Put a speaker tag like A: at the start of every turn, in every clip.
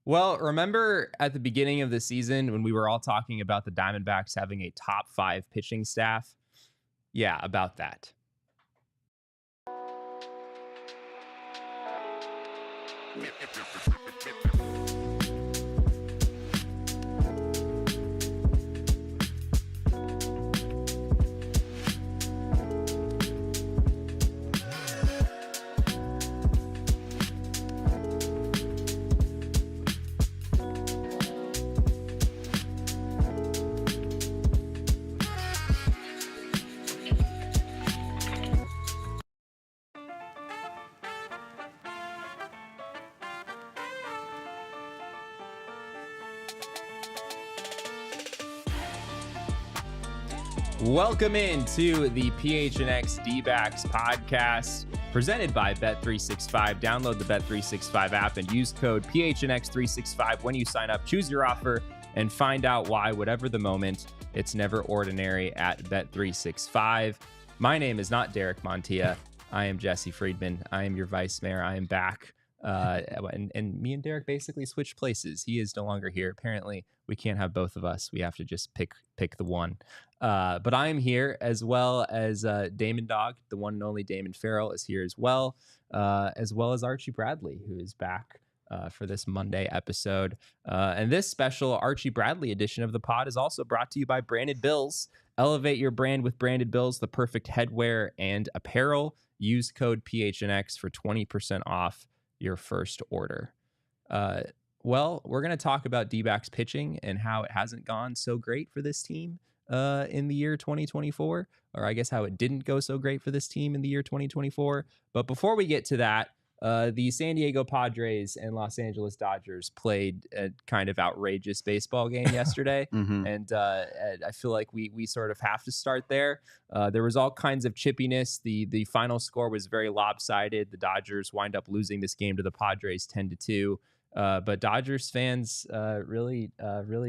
A: Well, remember at the beginning of the season when we were all talking about the Diamondbacks having a top 5 pitching staff? Yeah, about that. Welcome into the PHNX D-backs podcast presented by Bet365. Download the Bet365 app and use code PHNX365 when you sign up. Choose your offer and find out why, whatever the moment, it's never ordinary at Bet365. My name is not Derek Montilla. I am Jesse Friedman. I am your vice mayor. I am back. And me and Derek basically switched places. He is no longer here. Apparently, we can't have both of us. We have to just pick the one. But I am here, as well as Damon Dog, the one and only Damon Farrell is here as well as Archie Bradley, who is back for this Monday episode. And this special Archie Bradley edition of the pod is also brought to you by Branded Bills. Elevate your brand with Branded Bills, the perfect headwear and apparel. Use code PHNX for 20% off your first order. Well, we're going to talk about D-backs pitching and how it hasn't gone so great for this team in the year 2024, or I guess how it didn't go so great for this team in the year 2024. But before we get to that, the San Diego Padres and Los Angeles Dodgers played a kind of outrageous baseball game yesterday. And I feel like we sort of have to start there. There was all kinds of chippiness. The final score was very lopsided. The Dodgers wind up losing this game to the Padres 10-2. But Dodgers fans really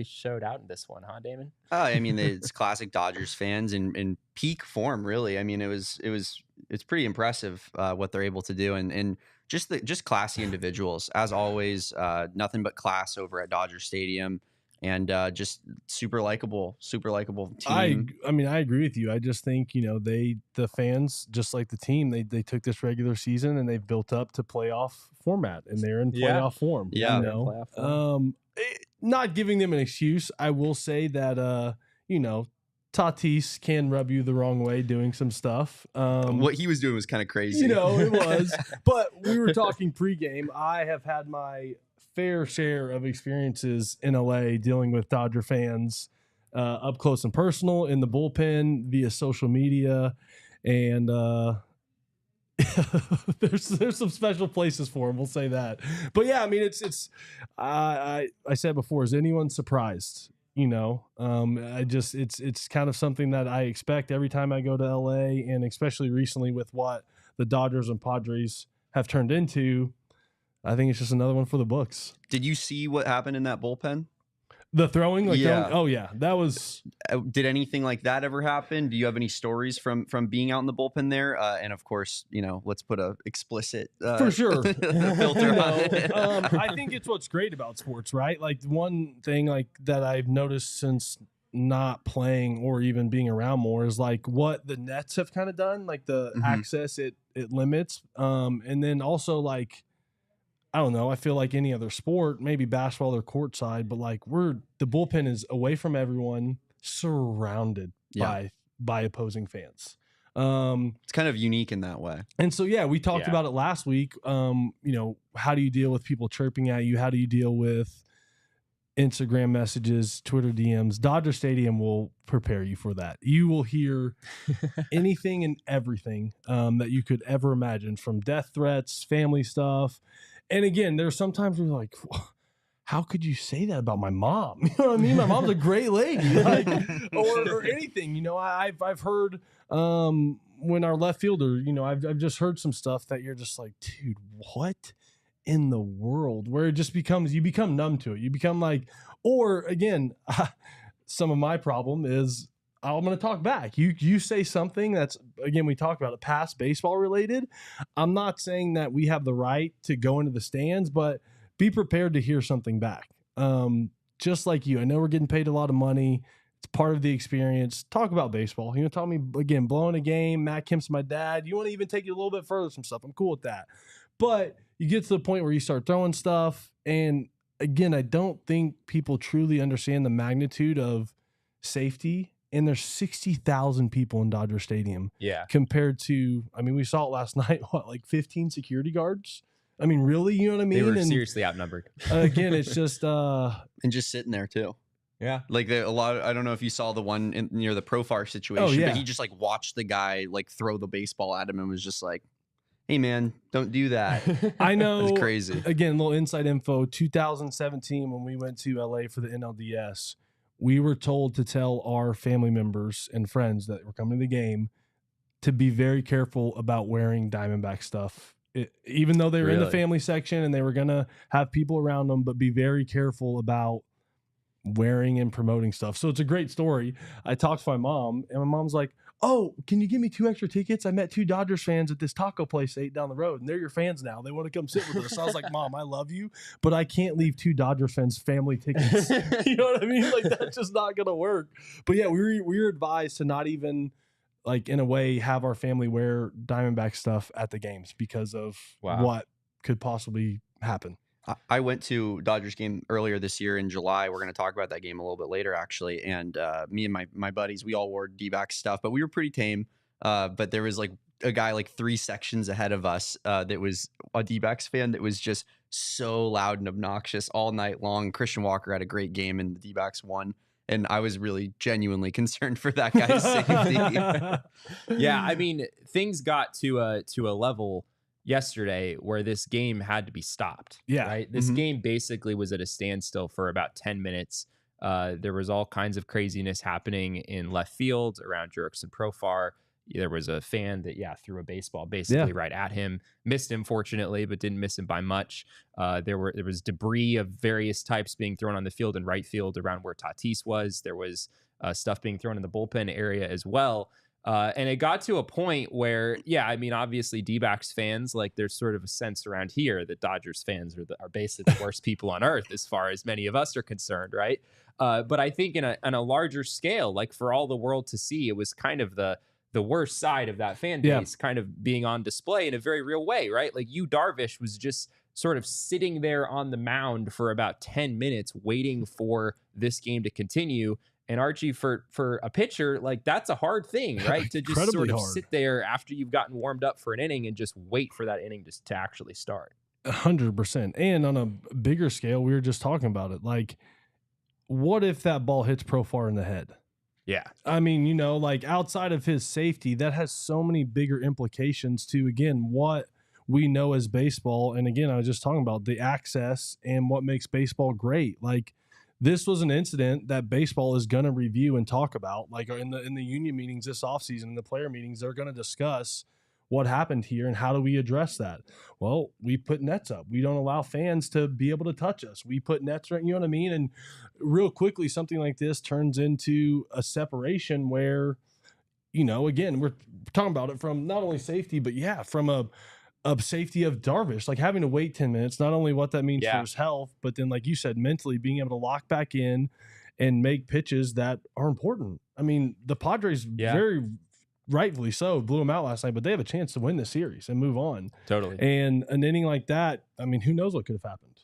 A: showed out in this one, huh, Damon?
B: I mean, it's classic Dodgers fans in peak form, really. I mean, it's pretty impressive what they're able to do, and just classy individuals as always. Nothing but class over at Dodger Stadium, and just super likable team.
C: I mean, I agree with you. I just think, the fans, just like the team, they took this regular season and they've built up to playoff format, and they're in playoff form.
B: Yeah.
C: Not giving them an excuse. I will say that, Tatis can rub you the wrong way doing some stuff.
B: What he was doing was kind of crazy.
C: It was. But we were talking pregame. I have had my fair share of experiences in LA dealing with Dodger fans up close and personal, in the bullpen, via social media, and there's some special places for them. We'll say that. But yeah, I mean, I said before, is anyone surprised? It's kind of something that I expect every time I go to LA, and especially recently with what the Dodgers and Padres have turned into. I think it's just another one for the books.
B: Did you see what happened in that bullpen?
C: The throwing?
B: Yeah.
C: Oh, yeah. That was...
B: Did anything like that ever happen? Do you have any stories from being out in the bullpen there? And, of course, let's put a explicit
C: for sure
B: filter on it.
C: I think it's what's great about sports, right? Like, one thing that I've noticed since not playing or even being around more is what the Nets have kind of done, the access it limits. And then also I don't know. I feel like any other sport, maybe basketball or courtside, but the bullpen is away from everyone, surrounded by opposing fans.
B: It's kind of unique in that way.
C: And so, yeah, we talked about it last week. How do you deal with people chirping at you? How do you deal with Instagram messages, Twitter DMs? Dodger Stadium will prepare you for that. You will hear anything and everything that you could ever imagine, from death threats, family stuff. And again, there's sometimes we're like, how could you say that about my mom? You know what I mean? My mom's a great lady, or anything. I've heard when our left fielder, I've just heard some stuff that you're just like, dude, what in the world? Where it just you become numb to it. You become or again, some of my problem is, I'm going to talk back. You say something that's, again, we talked about it, past baseball related. I'm not saying that we have the right to go into the stands, but be prepared to hear something back. Just like you, I know we're getting paid a lot of money. It's part of the experience. Talk about baseball. You know, tell me again, blowing a game. Matt Kemp's my dad. You want to even take it a little bit further, some stuff. I'm cool with that. But you get to the point where you start throwing stuff. And again, I don't think people truly understand the magnitude of safety. And there's 60,000 people in Dodger Stadium.
A: Yeah.
C: Compared to, I mean, we saw it last night, what, like 15 security guards? I mean, really? You know what I mean?
A: They were
C: and,
A: seriously outnumbered.
C: Again, it's just
B: and just sitting there too.
A: Yeah.
B: Like a lot. I don't know if you saw the one near the Profar situation,
C: yeah.
B: but he just like watched the guy like throw the baseball at him and was just like, "Hey man, don't do that."
C: I know.
B: It's crazy.
C: Again, little inside info. 2017, when we went to LA for the NLDS, we were told to tell our family members and friends that were coming to the game to be very careful about wearing Diamondback stuff. Even though they were in the family section and they were going to have people around them, but be very careful about wearing and promoting stuff. So it's a great story. I talked to my mom, and my mom's like, "Oh, can you give me 2 extra tickets? I met 2 Dodgers fans at this taco place 8 down the road, and they're your fans now. They want to come sit with us." So I was like, "Mom, I love you, but I can't leave 2 Dodgers fans family tickets." You know what I mean? Like, that's just not going to work. But yeah, we were advised to not even, like, in a way, have our family wear Diamondback stuff at the games because of what could possibly happen.
B: I went to Dodgers game earlier this year in July. We're going to talk about that game a little bit later, actually. And me and my buddies, we all wore D-backs stuff, but we were pretty tame. But there was like a guy like 3 sections ahead of us that was a D-backs fan that was just so loud and obnoxious all night long. Christian Walker had a great game and the D-backs won. And I was really genuinely concerned for that guy's safety.
A: Yeah, I mean, things got to a level yesterday where this game had to be stopped.
C: Yeah.
A: Right. This game basically was at a standstill for about 10 minutes. There was all kinds of craziness happening in left field around Jurickson Profar. There was a fan that, threw a baseball basically right at him. Missed him, fortunately, but didn't miss him by much. There was debris of various types being thrown on the field and right field around where Tatis was. There was stuff being thrown in the bullpen area as well. And it got to a point where, I mean, obviously D-backs fans, like, there's sort of a sense around here that Dodgers fans are basically the worst people on earth as far as many of us are concerned, right? But I think on a larger scale, like, for all the world to see, it was kind of the worst side of that fan base kind of being on display in a very real way, right? Like, Darvish was just sort of sitting there on the mound for about 10 minutes waiting for this game to continue. And Archie, for a pitcher, like, that's a hard thing, right? To just sort of sit there after you've gotten warmed up for an inning and just wait for that inning to actually start.
C: 100%. And on a bigger scale, we were just talking about it. Like, what if that ball hits Profar in the head?
A: Yeah.
C: I mean, you know, like, outside of his safety, that has so many bigger implications to, again, what we know as baseball. And again, I was just talking about the access and what makes baseball great. Like, this was an incident that baseball is going to review and talk about. Like, in the union meetings this offseason, in the player meetings, they're going to discuss what happened here and how do we address that. Well, we put nets up. We don't allow fans to be able to touch us. We put nets, you know what I mean? And real quickly, something like this turns into a separation where, you know, again, we're talking about it from not only safety, but from a safety of Darvish, like having to wait 10 minutes, not only what that means for his health, but then, like you said, mentally being able to lock back in and make pitches that are important. I mean, the Padres very rightfully so blew them out last night, but they have a chance to win the series and move on.
A: Totally.
C: And an inning like that, I mean, who knows what could have happened?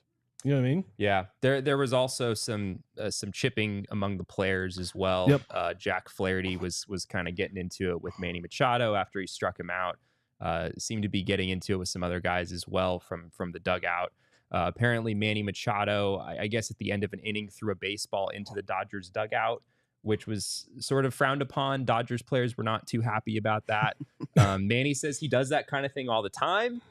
C: You know what I mean? Yeah.
A: There was also some chipping among the players as well.
C: Yep.
A: Jack Flaherty was kind of getting into it with Manny Machado after he struck him out. Seemed to be getting into it with some other guys as well from the dugout. Apparently, Manny Machado, I guess at the end of an inning, threw a baseball into the Dodgers dugout, which was sort of frowned upon. Dodgers players were not too happy about that. Manny says he does that kind of thing all the time.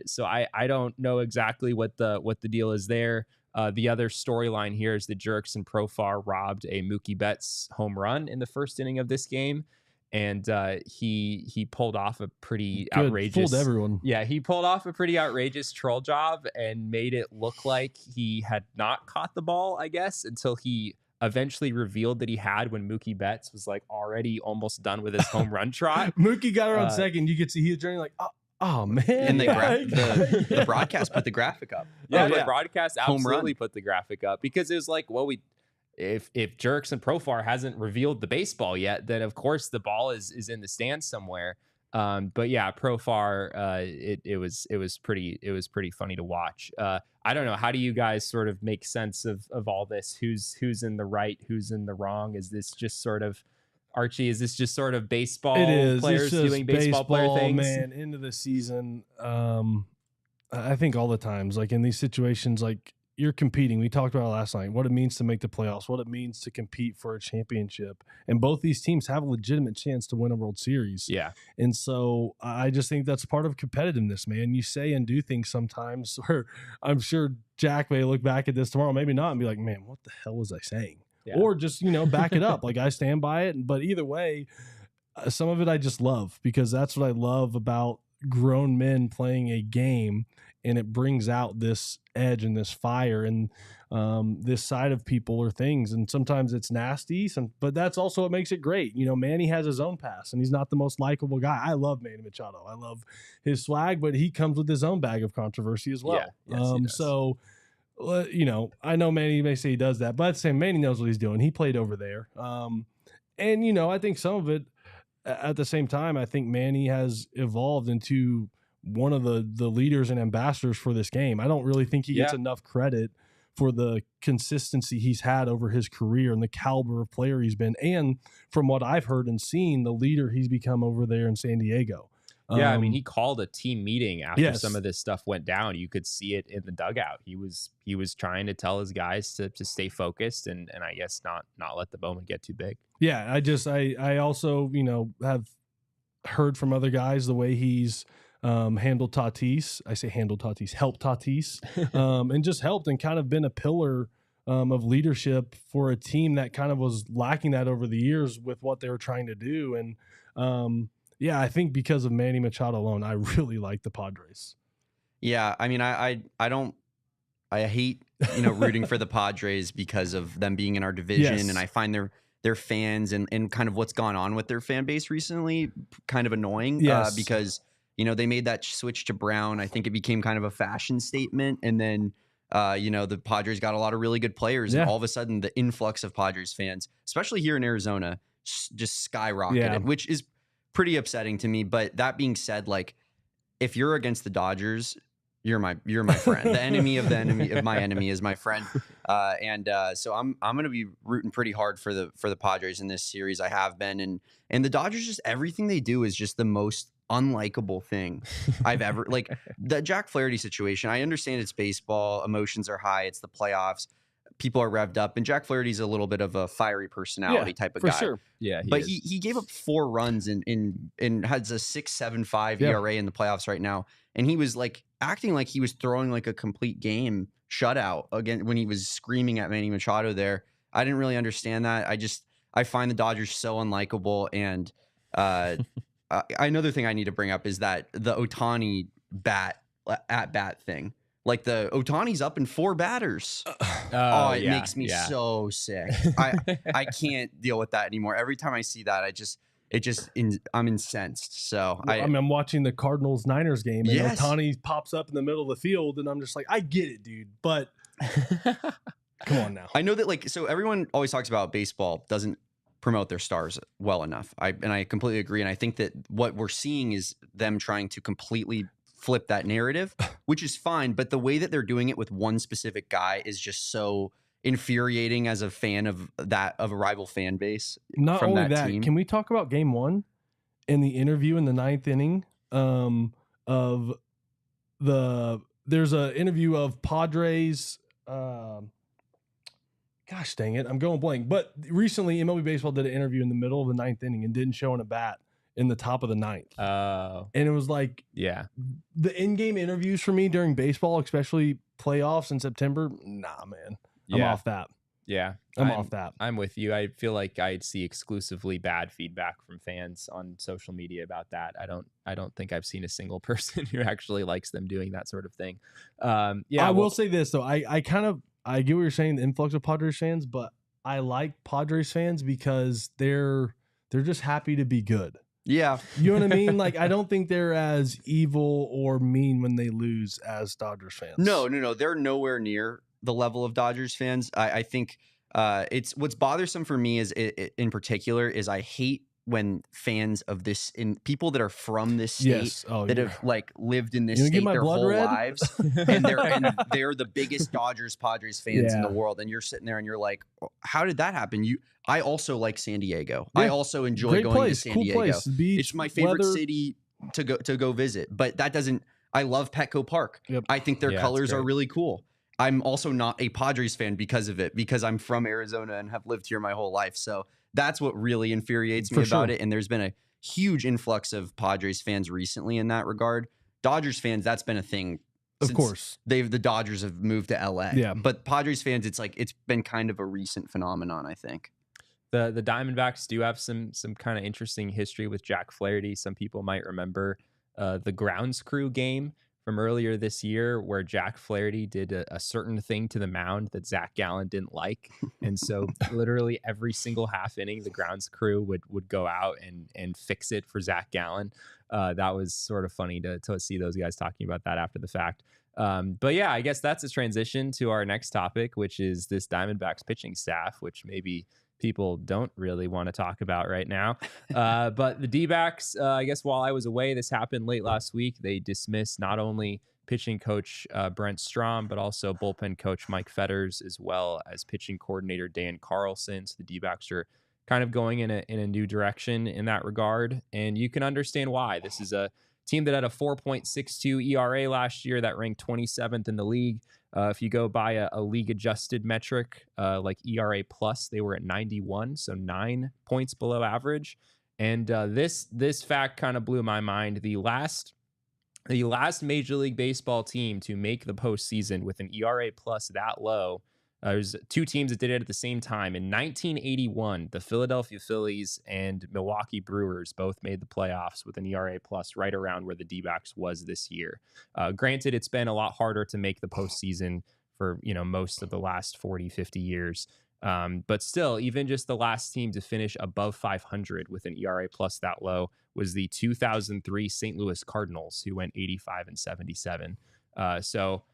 A: So I don't know exactly what the deal is there. The other storyline here is that Jurickson Profar robbed a Mookie Betts home run in the first inning of this game. And he pulled off a pretty outrageous.
C: Fooled everyone.
A: Yeah, he pulled off a pretty outrageous troll job and made it look like he had not caught the ball, I guess, until he eventually revealed that he had when Mookie Betts was like already almost done with his home run trot.
C: Mookie got around second. You could see he was turning like, Oh man!
B: And the broadcast put the graphic up.
A: Yeah,
B: Oh,
A: the broadcast
B: Home run.
A: absolutely put the graphic up because it was like, well, if Jerks and Profar hasn't revealed the baseball yet, then of course the ball is in the stands somewhere. But yeah, Profar, it was pretty funny to watch. I don't know, how do you guys sort of make sense of all this? Who's in the right, who's in the wrong? Is this just sort of, Archie, is this just sort of baseball players doing baseball player things?
C: Man, into the season, I think all the times, like in these situations, like you're competing. We talked about it last night, what it means to make the playoffs, what it means to compete for a championship. And both these teams have a legitimate chance to win a World Series.
A: Yeah.
C: And so I just think that's part of competitiveness, man. You say and do things sometimes where I'm sure Jack may look back at this tomorrow, maybe not, and be like, man, what the hell was I saying? Yeah. Or just, back it up. Like I stand by it. But either way, some of it I just love because that's what I love about grown men playing a game, and it brings out this edge and this fire and this side of people or things. And sometimes it's nasty, but that's also what makes it great. Manny has his own past, and he's not the most likable guy. I love Manny Machado. I love his swag, but he comes with his own bag of controversy as well.
A: Yeah. Yes, he does.
C: So I know Manny may say he does that, but at the same, Manny knows what he's doing. He played over there. And I think some of it at the same time, I think Manny has evolved into one of the leaders and ambassadors for this game. I don't really think he gets enough credit for the consistency he's had over his career and the caliber of player he's been. And from what I've heard and seen, the leader he's become over there in San Diego.
A: Yeah, I mean, he called a team meeting after some of this stuff went down. You could see it in the dugout. He was trying to tell his guys to stay focused and I guess not let the moment get too big.
C: Yeah, I also, have heard from other guys the way he's handled Tatis. I say handled Tatis, helped Tatis, and just helped and kind of been a pillar of leadership for a team that kind of was lacking that over the years with what they were trying to do. And yeah, I think because of Manny Machado alone, I really like the Padres.
B: Yeah, I mean, I hate rooting for the Padres because of them being in our division, and I find their fans and kind of what's gone on with their fan base recently kind of annoying. Because they made that switch to brown. I think it became kind of a fashion statement, and then the Padres got a lot of really good players, and all of a sudden the influx of Padres fans, especially here in Arizona, just skyrocketed, which is pretty upsetting to me. But that being said, like if you're against the Dodgers, you're my friend. The enemy of my enemy is my friend. So I'm going to be rooting pretty hard for the Padres in this series. I have been, and the Dodgers, just everything they do is just the most unlikable thing I've ever, like the Jack Flaherty situation. I understand it's baseball, emotions are high, it's the playoffs, people are revved up, and Jack Flaherty's a little bit of a fiery personality type of guy.
C: Sure.
A: Yeah,
B: but he gave up 4 runs and has a 6.75 ERA in the playoffs right now, and he was like acting like he was throwing like a complete game shutout again when he was screaming at Manny Machado there. I didn't really understand that. I find the Dodgers so unlikable, and another thing I need to bring up is that the Ohtani at bat thing. Like the Ohtani's up in 4 batters. It makes me so sick. I can't deal with that anymore. Every time I see that, I'm incensed. So
C: I'm watching the Cardinals-Niners game, and Ohtani pops up in the middle of the field, and I'm just like, I get it, dude, but come on now.
B: I know that so everyone always talks about baseball doesn't promote their stars well enough. I completely agree, and I think that what we're seeing is them trying to completely flip that narrative, which is fine, but the way that they're doing it with one specific guy is just so infuriating as a fan of a rival fan base.
C: Not
B: from
C: only
B: that team.
C: Can we talk about game 1 and the interview in the 9th inning there's an interview of Padres gosh dang it, I'm going blank, but recently MLB Baseball did an interview in the middle of the 9th inning and didn't show in a bat in the top of the 9th. And it was like, the in-game interviews for me during baseball, especially playoffs in September, nah, man, I'm off that.
A: Yeah,
C: I'm off that.
A: I'm with you. I feel like I'd see exclusively bad feedback from fans on social media about that. I don't think I've seen a single person who actually likes them doing that sort of thing. I
C: will say this though. I get what you're saying, the influx of Padres fans, but I like Padres fans because they're just happy to be good.
B: Yeah.
C: You know what I mean? Like, I don't think they're as evil or mean when they lose as Dodgers fans.
B: No. They're nowhere near the level of Dodgers fans. I think it's what's bothersome for me is in particular is I hate when fans of this people that are from this state that have like lived in this state their whole lives and they're the biggest Dodgers Padres fans in the world, and you're sitting there and you're like, how did that happen? I also like San Diego. I also enjoy going to San Diego.
C: Beach,
B: it's my favorite city to go visit, but that doesn't. I love Petco Park. I think their colors are really cool. I'm also not a Padres fan because of it, because I'm from Arizona and have lived here my whole life. So that's what really infuriates me about it. And there's been a huge influx of Padres fans recently in that regard. Dodgers fans, that's been a thing.
C: Of course.
B: The Dodgers have moved to LA.
C: Yeah.
B: But Padres fans, it's been kind of a recent phenomenon, I think.
A: The Diamondbacks do have some kind of interesting history with Jack Flaherty. Some people might remember the grounds crew game from earlier this year where Jack Flaherty did a certain thing to the mound that Zach Gallen didn't like. And so literally every single half inning, the grounds crew would go out and fix it for Zach Gallen. That was sort of funny to see those guys talking about that after the fact. But yeah, I guess that's a transition to our next topic, which is this Diamondbacks pitching staff, which maybe people don't really want to talk about right now. But the D-backs, I guess while I was away, this happened late last week. They dismissed not only pitching coach Brent Strom, but also bullpen coach Mike Fetters, as well as pitching coordinator Dan Carlson. So the D-backs are kind of going in a new direction in that regard. And you can understand why. This is a team that had a 4.62 ERA last year that ranked 27th in the league. If you go by a league-adjusted metric like ERA plus, they were at 91, so 9 points below average. And this fact kind of blew my mind. The last Major League Baseball team to make the postseason with an ERA plus that low, there's two teams that did it at the same time. In 1981, the Philadelphia Phillies and Milwaukee Brewers both made the playoffs with an ERA plus right around where the D-backs was this year. Granted, it's been a lot harder to make the postseason for most of the last 40, 50 years. But still, even just the last team to finish above 500 with an ERA plus that low was the 2003 St. Louis Cardinals, who went 85-77. So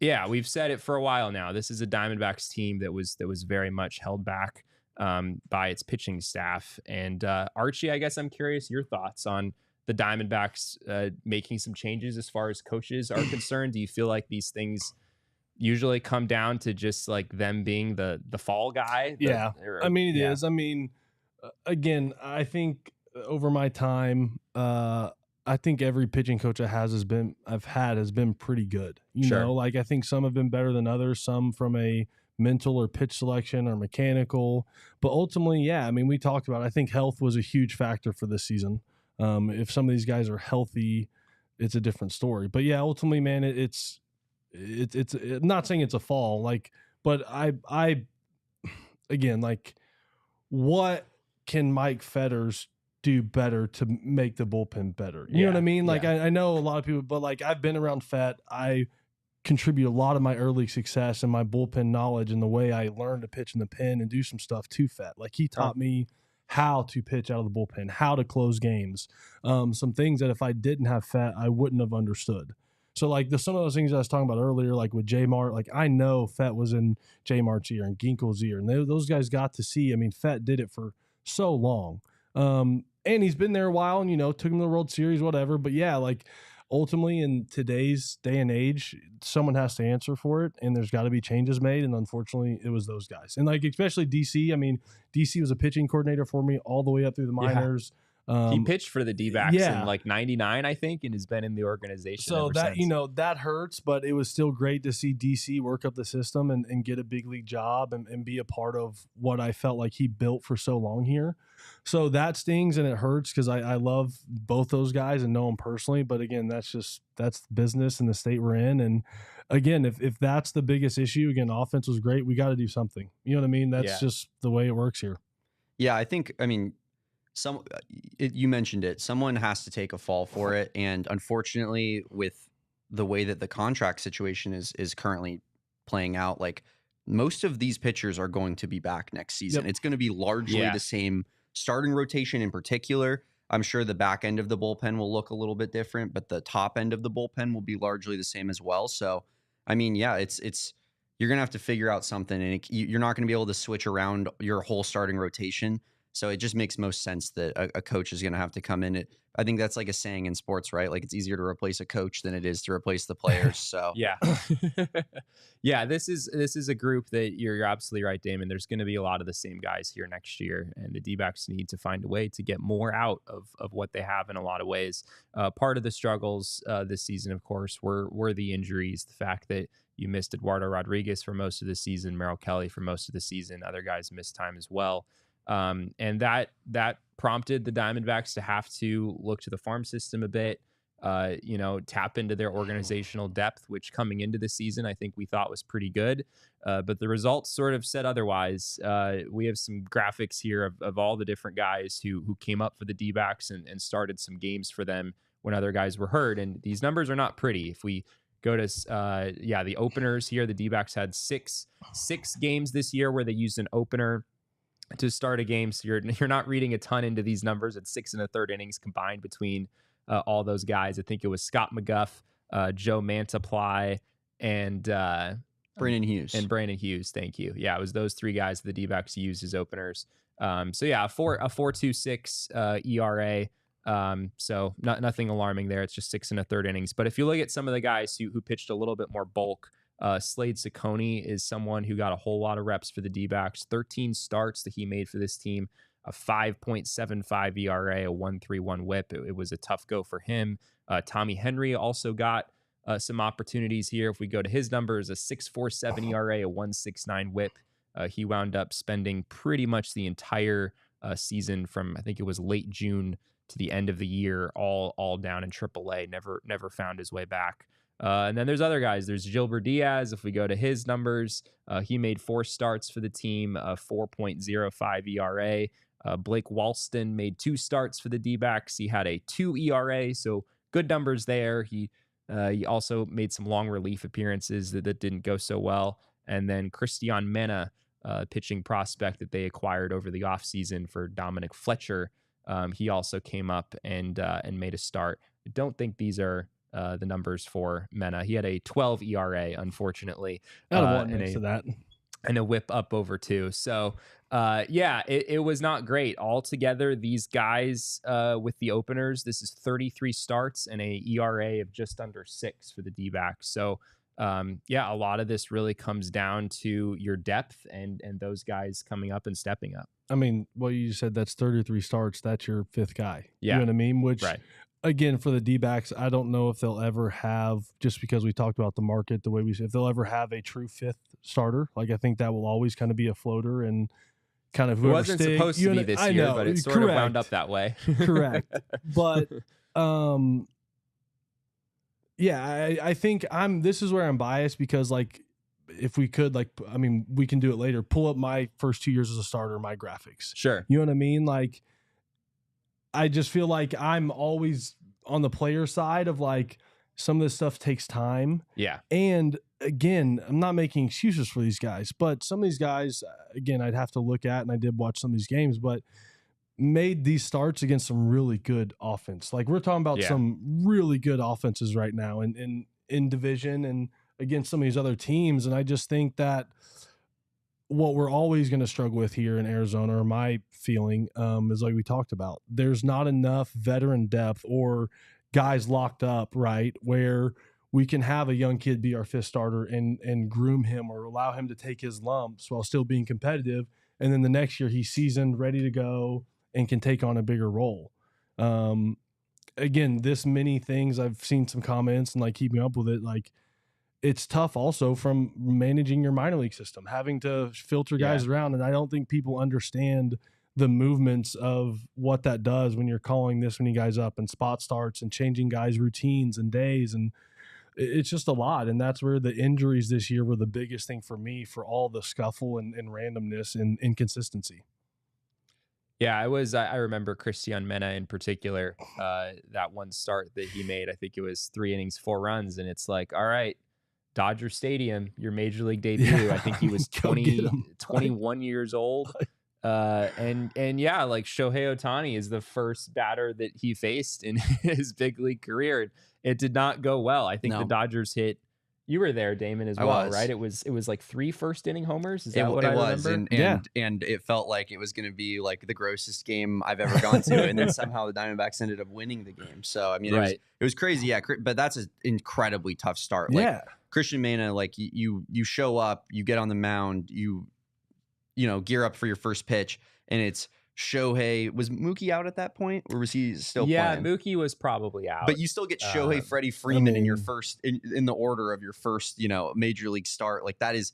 A: yeah, we've said it for a while now. This is a Diamondbacks team that was very much held back by its pitching staff. And Archie, I guess I'm curious your thoughts on the Diamondbacks making some changes as far as coaches are concerned. Do you feel like these things usually come down to just like them being the fall guy?
C: I mean, it is. I mean, again, I think over my time, I think every pitching coach I've had has been pretty good. You know, like I think some have been better than others, some from a mental or pitch selection or mechanical. But ultimately, yeah, I mean, we talked about it. I think health was a huge factor for this season. If some of these guys are healthy, it's a different story. But yeah, ultimately, man, it's I'm not saying it's a fall, like, but I again, like, what can Mike Fetters do better to make the bullpen better? You know what I mean? Like, I know a lot of people, but like, I've been around Fett. I contribute a lot of my early success and my bullpen knowledge and the way I learned to pitch in the pen and do some stuff to Fett. Like, he taught me how to pitch out of the bullpen, how to close games, some things that if I didn't have Fett, I wouldn't have understood. So like some of those things I was talking about earlier, like with J Mart, like I know Fett was in J Mart's ear and Ginkel's ear, and those guys got to see. I mean, Fett did it for so long. And he's been there a while and, took him to the World Series, whatever. But yeah, like ultimately in today's day and age, someone has to answer for it, and there's got to be changes made. And unfortunately, it was those guys. And like, especially DC. I mean, DC was a pitching coordinator for me all the way up through the minors.
A: He pitched for the D-backs in like 99, I think, and has been in the organization.
C: So that, that hurts, but it was still great to see DC work up the system and get a big league job and be a part of what I felt like he built for so long here. So that stings and it hurts because I love both those guys and know them personally. But again, that's business in the state we're in. And again, if that's the biggest issue, again, offense was great. We got to do something. You know what I mean? That's just the way it works here.
B: Yeah, you mentioned it. Someone has to take a fall for it, and unfortunately, with the way that the contract situation is currently playing out, like most of these pitchers are going to be back next season. It's going to be largely the same starting rotation in particular. I'm sure the back end of the bullpen will look a little bit different, but the top end of the bullpen will be largely the same as well. So, I mean, yeah, it's you're going to have to figure out something, and you're not going to be able to switch around your whole starting rotation. So it just makes most sense that a coach is going to have to come in. I think that's like a saying in sports, right? Like, it's easier to replace a coach than it is to replace the players. So
A: yeah. Yeah, this is a group that you're absolutely right, Damon. There's going to be a lot of the same guys here next year, and the D-backs need to find a way to get more out of what they have in a lot of ways. Part of the struggles this season, of course, were the injuries, the fact that you missed Eduardo Rodriguez for most of the season, Merrill Kelly for most of the season. Other guys missed time as well. And that prompted the Diamondbacks to have to look to the farm system a bit, tap into their organizational depth, which coming into the season, I think we thought was pretty good. But the results sort of said otherwise. We have some graphics here of all the different guys who came up for the D-backs and started some games for them when other guys were hurt. And these numbers are not pretty. If we go to, the openers here, the D-backs had six games this year where they used an opener to start a game. So you're not reading a ton into these numbers. It's 6 1/3 innings combined between all those guys. I think it was Scott McGuff, Joe Mantiply, and
B: Brandon Hughes.
A: Thank you. Yeah, it was those three guys the D-backs used as openers. So yeah, a 4.26 ERA. So nothing alarming there. It's just 6 1/3 innings. But if you look at some of the guys who pitched a little bit more bulk, Slade Ciccone is someone who got a whole lot of reps for the D-backs, 13 starts that he made for this team, a 5.75 ERA, a 1.31 whip. It was a tough go for him. Tommy Henry also got some opportunities here. If we go to his numbers, a 6.47 ERA, a 1.69 whip. He wound up spending pretty much the entire season from, I think it was late June to the end of the year, all down in AAA, never found his way back. And then there's other guys. There's Gilbert Diaz. If we go to his numbers, he made 4 starts for the team, 4.05 ERA. Blake Walston made 2 starts for the D-backs. He had a 2 ERA, so good numbers there. He also made some long relief appearances that didn't go so well. And then Christian Mena, pitching prospect that they acquired over the offseason for Dominic Fletcher, he also came up and made a start. I don't think these are the numbers for Mena. He had a 12 ERA, unfortunately, and a whip up over 2. So, it was not great altogether. These guys with the openers, this is 33 starts and a ERA of just under 6 for the D-backs. So, a lot of this really comes down to your depth and those guys coming up and stepping up.
C: I mean, well, you said that's 33 starts. That's your 5th guy.
A: Yeah.
C: You know what I mean? Which,
A: right.
C: Again, for the D-backs, I don't know if they'll ever have, just because we talked about the market, the way if they'll ever have a true 5th starter. Like, I think that will always kind of be a floater and kind of whoever
A: it wasn't supposed to be this year, but it sort of wound up that way.
C: Correct. But, I think this is where I'm biased because, like, if we could, we can do it later. Pull up my first 2 years as a starter, my graphics.
A: Sure.
C: You know what I mean? Like, I just feel like I'm always on the player side of, like, some of this stuff takes time.
A: Yeah.
C: And again, I'm not making excuses for these guys, but some of these guys, again, I'd have to look at, and I did watch some of these games, but made these starts against some really good offense. Like, we're talking about some really good offenses right now in division and against some of these other teams. And I just think that what we're always going to struggle with here in Arizona, or my feeling, is like we talked about, there's not enough veteran depth or guys locked up, right, where we can have a young kid be our 5th starter and groom him or allow him to take his lumps while still being competitive. And then the next year he's seasoned, ready to go, and can take on a bigger role. Again, this many things, I've seen some comments and, like, keeping up with it, like, it's tough also from managing your minor league system, having to filter guys around. And I don't think people understand the movements of what that does when you're calling this many guys up and spot starts and changing guys' routines and days. And it's just a lot. And that's where the injuries this year were the biggest thing for me, for all the scuffle and randomness and inconsistency.
A: Yeah, I remember Christian Mena in particular, that one start that he made. I think it was 3 innings, 4 runs. And it's like, all right, Dodger Stadium, your major league debut. I think he was 21 years old. And yeah, like Shohei Ohtani is the first batter that he faced in his big league career. It did not go well. I think the Dodgers hit. You were there, Damon, as well, right? It was like 3 first-inning homers. Is that what I remember?
B: And it felt like it was going to be like the grossest game I've ever gone to, and then somehow the Diamondbacks ended up winning the game. So I mean, it was crazy, yeah. But that's an incredibly tough start. Like Christian Mena, like you show up, you get on the mound, you gear up for your first pitch, and it's Shohei. Was Mookie out at that point, or was he still playing?
A: Yeah, Mookie was probably out.
B: But you still get Shohei, Freddie Freeman in your first in the order of your first, major league start. Like that's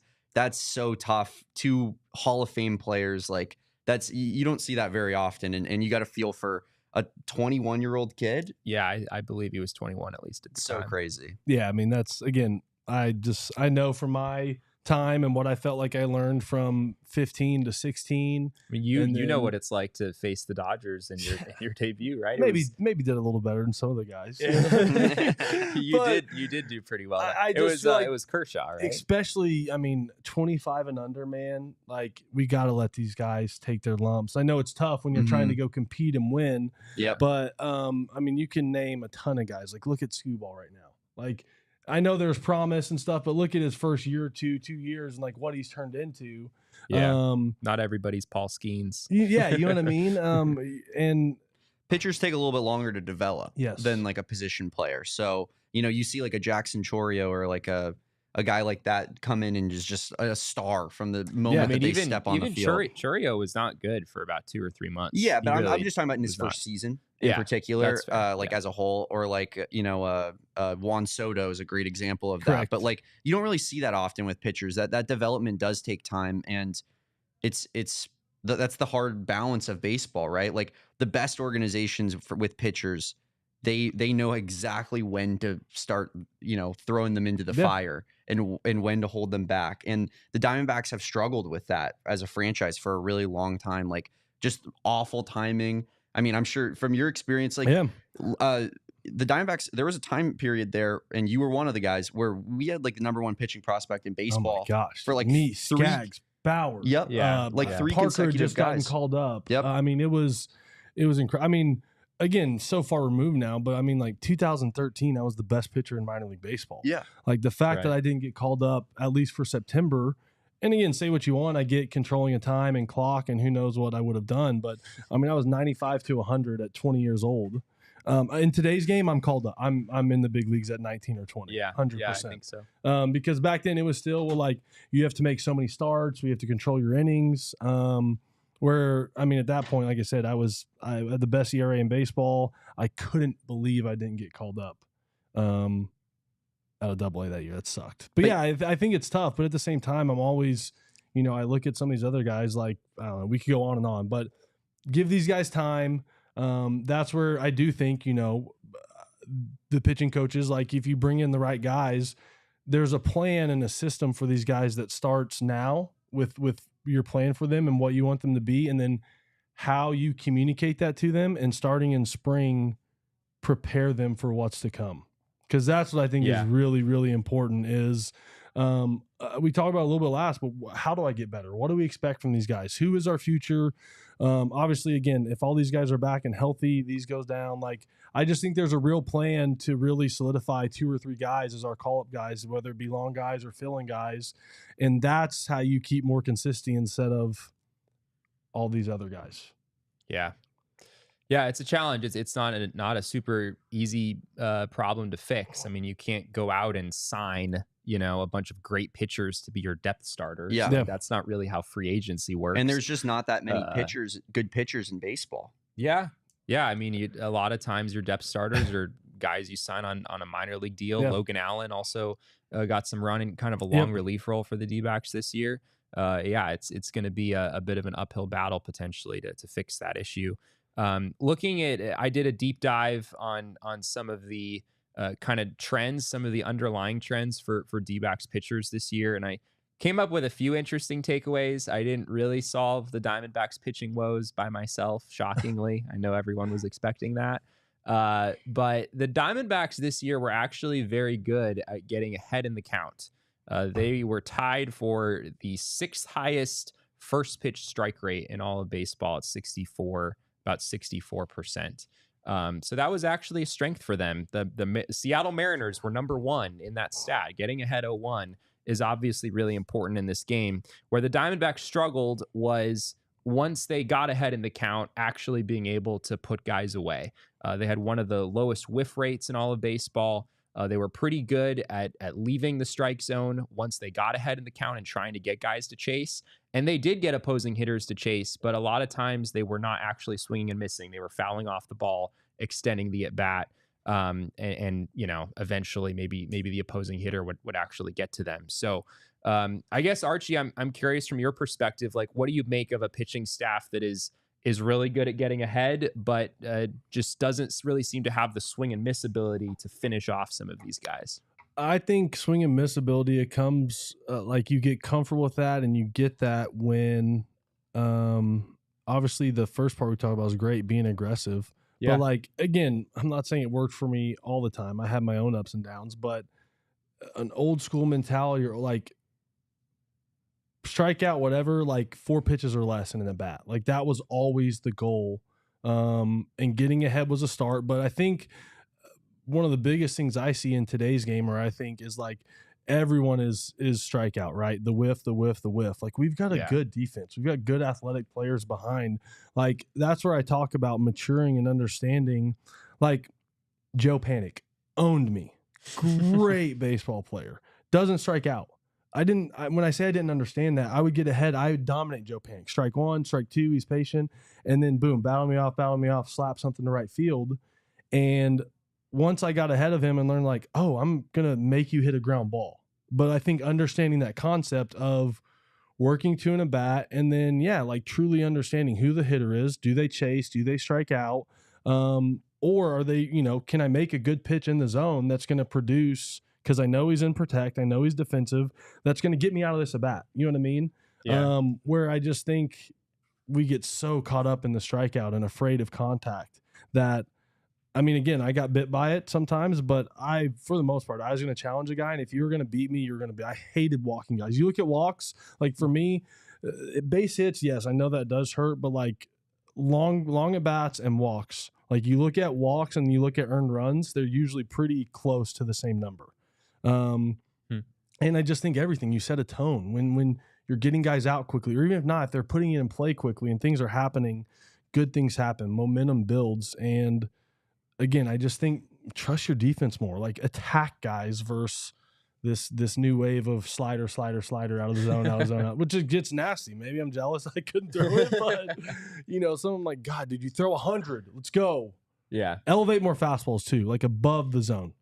B: so tough. 2 Hall of Fame players, like you don't see that very often, and you got to feel for a 21-year-old kid.
A: Yeah, I believe he was 21 at least at the time.
B: So crazy.
C: Yeah, I mean that's again. I know from my time and what I felt like I learned from 15 to 16.
A: I mean, you know what it's like to face the Dodgers in your debut, right?
C: Maybe did a little better than some of the guys.
A: You did do pretty well. It was Kershaw, right?
C: Especially, I mean, 25 and under, man. Like we got to let these guys take their lumps. I know it's tough when you're trying to go compete and win.
B: Yeah.
C: But I mean, you can name a ton of guys. Like look at Skubal right now. Like I know there's promise and stuff, but look at his first year or 2 years and like what he's turned into.
A: Yeah. Not everybody's Paul Skeens.
C: Yeah. You know what I mean? And
B: pitchers take a little bit longer to develop than like a position player. So, you see like a Jackson Chorio or like a guy like that come in and is just a star from the moment that they step on the field.
A: Chorio was not good for about 2 or 3 months.
B: Yeah, but I'm just talking about in his first season in particular, as a whole, or like, Juan Soto is a great example of that. But like, you don't really see that often with pitchers. That development does take time, and that's the hard balance of baseball, right? Like the best organizations with pitchers, they know exactly when to start, throwing them into the fire and when to hold them back. And the Diamondbacks have struggled with that as a franchise for a really long time, like just awful timing. I mean, I'm sure from your experience, like the Diamondbacks, there was a time period there, and you were one of the guys where we had like the number 1 pitching prospect in baseball.
C: Oh my gosh.
B: For like
C: me,
B: 3
C: Skaggs, Bauer.
B: Yep. Yeah. 3
C: Parker
B: consecutive
C: just
B: guys.
C: gotten called up.
B: Yep.
C: I mean, it was incredible. I mean, again, so far removed now, but I mean, like 2013, I was the best pitcher in minor league baseball.
B: Yeah.
C: Like the fact that I didn't get called up at least for September. And again, say what you want. I get controlling a time and clock, and who knows what I would have done. But I mean, I was 95 to 100 at 20 years old. In today's game, I'm called up. I'm in the big leagues at 19 or 20.
A: Yeah,
C: 100%.
A: Yeah, I think so.
C: Because back then it was still like you have to make so many starts. We have to control your innings. Where I mean, at that point, like I said, I had the best ERA in baseball. I couldn't believe I didn't get called up out of AA that year. That sucked. But yeah, I think it's tough. But at the same time, I'm always, I look at some of these other guys. Like I don't know, we could go on and on, but give these guys time. That's where I do think the pitching coaches, like if you bring in the right guys, there's a plan and a system for these guys that starts now with your plan for them and what you want them to be, and then how you communicate that to them, and starting in spring, prepare them for what's to come. Because that's what I think is really, really important is we talked about a little bit last, but how do I get better? What do we expect from these guys? Who is our future? Obviously, again, if all these guys are back and healthy, these goes down. Like, I just think there's a real plan to really solidify 2 or 3 guys as our call-up guys, whether it be long guys or filling guys. And that's how you keep more consistency instead of all these other guys.
A: Yeah. Yeah, it's a challenge. It's not a super easy problem to fix. I mean, you can't go out and sign, a bunch of great pitchers to be your depth starters.
B: Yeah.
A: That's not really how free agency works.
B: And there's just not that many good pitchers in baseball.
A: Yeah. Yeah. I mean, a lot of times your depth starters are guys you sign on a minor league deal. Yeah. Logan Allen also got some run in kind of a long relief role for the D-backs this year. It's going to be a bit of an uphill battle potentially to fix that issue. Looking at, I did a deep dive on some of the kind of trends, some of the underlying trends for D-backs pitchers this year, and I came up with a few interesting takeaways. I didn't really solve the Diamondbacks pitching woes by myself, shockingly. I know everyone was expecting that. But the Diamondbacks this year were actually very good at getting ahead in the count. They were tied for the 6th highest first pitch strike rate in all of baseball at 64, about 64%. So that was actually a strength for them. The Seattle Mariners were number 1 in that stat. Getting ahead 0-1 is obviously really important in this game. Where the Diamondbacks struggled was once they got ahead in the count, actually being able to put guys away. They had one of the lowest whiff rates in all of baseball. They were pretty good at leaving the strike zone once they got ahead in the count and trying to get guys to chase. And they did get opposing hitters to chase, but a lot of times they were not actually swinging and missing. They were fouling off the ball, extending the at-bat, and you know, eventually maybe the opposing hitter would actually get to them. So I guess, Archie, I'm curious from your perspective, like, what do you make of a pitching staff that is really good at getting ahead, but just doesn't really seem to have the swing and miss ability to finish off some of these guys?
C: I think swing and miss ability, it comes like you get comfortable with that, and you get that when obviously the first part we talked about is great, being aggressive. Yeah. But like, again, I'm not saying it worked for me all the time. I had my own ups and downs, but an old school mentality, or like strike out whatever, like 4 pitches or less in an at bat. Like that was always the goal. And getting ahead was a start. But I think one of the biggest things I see in today's game, or I think, is like everyone is strikeout, right? The whiff. Like we've got a good defense. We've got good athletic players behind. Like that's where I talk about maturing and understanding. Like Joe Panic owned me. Great baseball player. Doesn't strike out. When I say I didn't understand that, I would get ahead. I would dominate Joe Panic. Strike 1, strike 2, he's patient. And then boom, battle me off, slap something to right field. And once I got ahead of him and learned like, oh, I'm going to make you hit a ground ball. But I think understanding that concept of working to an at bat, and then, like truly understanding who the hitter is. Do they chase? Do they strike out? Or are they, can I make a good pitch in the zone that's going to produce, because I know he's in protect, I know he's defensive, that's going to get me out of this at bat. You know what I mean? Yeah. Where I just think we get so caught up in the strikeout and afraid of contact that, I mean, again, I got bit by it sometimes, but for the most part, I was going to challenge a guy. And if you were going to beat me, you're going to be, I hated walking guys. You look at walks, like for me, base hits, yes, I know that does hurt, but like long at bats and walks, like you look at walks and you look at earned runs, they're usually pretty close to the same number. And I just think everything, you set a tone when you're getting guys out quickly, or even if not, if they're putting it in play quickly and things are happening, good things happen, momentum builds. And again, I just think trust your defense more, like attack guys versus this new wave of slider out of the zone, out, which just gets nasty. Maybe I'm jealous I couldn't throw it, but some of them like, God, did you throw 100? Let's go.
A: Yeah.
C: Elevate more fastballs too, like above the zone.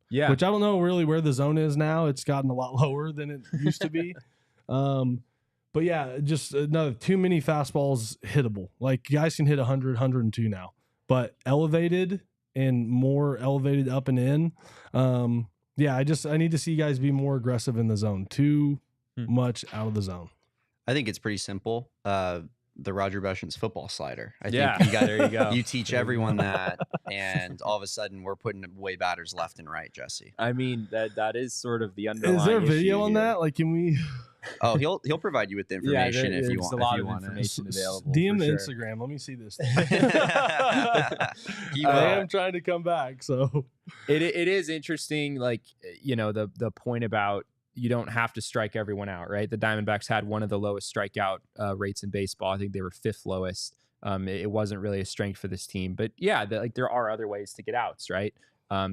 C: Yeah. Which I don't know really where the zone is now. It's gotten a lot lower than it used to be. But yeah, just too mmany fastballs hittable. Like guys can hit 100, 102 now, but elevated and more elevated up and in. I need to see guys be more aggressive in the zone. Too much out of the zone.
B: I think it's pretty simple. The Roger Beshan's football slider. I think
A: there you go.
B: You teach everyone that, and all of a sudden we're putting away batters left and right, Jesse.
A: I mean, that is sort of the underlying.
C: Is there a video on
A: here.
C: that? Like, can we?
B: Oh, he'll provide you with the information if you want.
A: There's a lot of information available.
C: DM the
A: sure.
C: Instagram. Let me see this. I am trying to come back, so
A: it is interesting. Like the point about you don't have to strike everyone out, right? The Diamondbacks had one of the lowest strikeout rates in baseball. I think they were 5th lowest. It wasn't really a strength for this team, but there are other ways to get outs, right?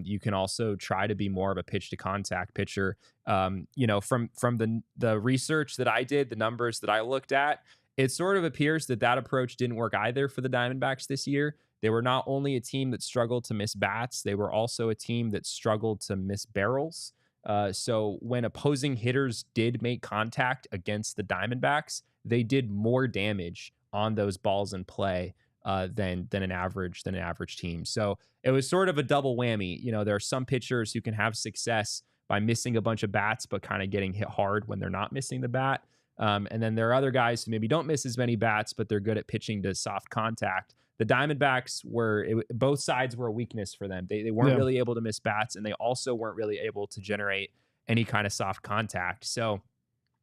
A: You can also try to be more of a pitch to contact pitcher. From the research that I did, the numbers that I looked at, it sort of appears that approach didn't work either for the Diamondbacks this year. They were not only a team that struggled to miss bats, they were also a team that struggled to miss barrels. So when opposing hitters did make contact against the Diamondbacks, they did more damage on those balls in play than an average team. So it was sort of a double whammy. There are some pitchers who can have success by missing a bunch of bats, but kind of getting hit hard when they're not missing the bat. And then there are other guys who maybe don't miss as many bats, but they're good at pitching to soft contact. The Diamondbacks both sides were a weakness for them. They weren't really able to miss bats, and they also weren't really able to generate any kind of soft contact. So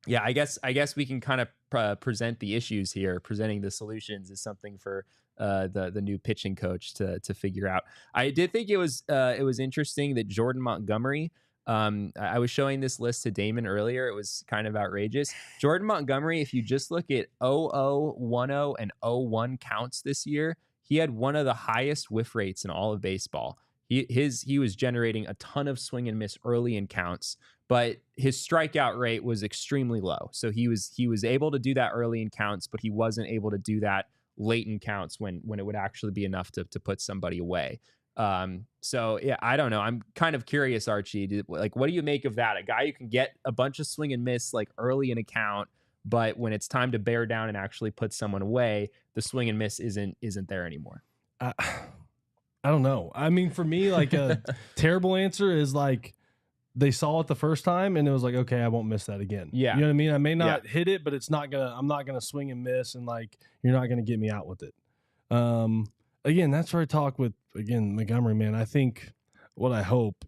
A: Yeah, I guess we can kind of present the issues here. Presenting the solutions is something for the new pitching coach to figure out. I did think it was interesting that Jordan Montgomery. I was showing this list to Damon earlier. It was kind of outrageous. Jordan Montgomery, if you just look at 00, 10, and 01 counts this year, he had one of the highest whiff rates in all of baseball. He was generating a ton of swing and miss early in counts, but his strikeout rate was extremely low. So he was able to do that early in counts, but he wasn't able to do that late in counts when it would actually be enough to put somebody away. So yeah, I don't know. I'm kind of curious, Archie. Like, what do you make of that? A guy who can get a bunch of swing and miss like early in a count, but when it's time to bear down and actually put someone away, the swing and miss isn't there anymore.
C: I don't know. I mean, for me, like a terrible answer is like they saw it the first time and it was like, okay, I won't miss that again.
A: Yeah.
C: You know what I mean? I may not hit it, but I'm not gonna swing and miss, and like you're not gonna get me out with it. Again, that's where I talk with Montgomery, man. I think what I hope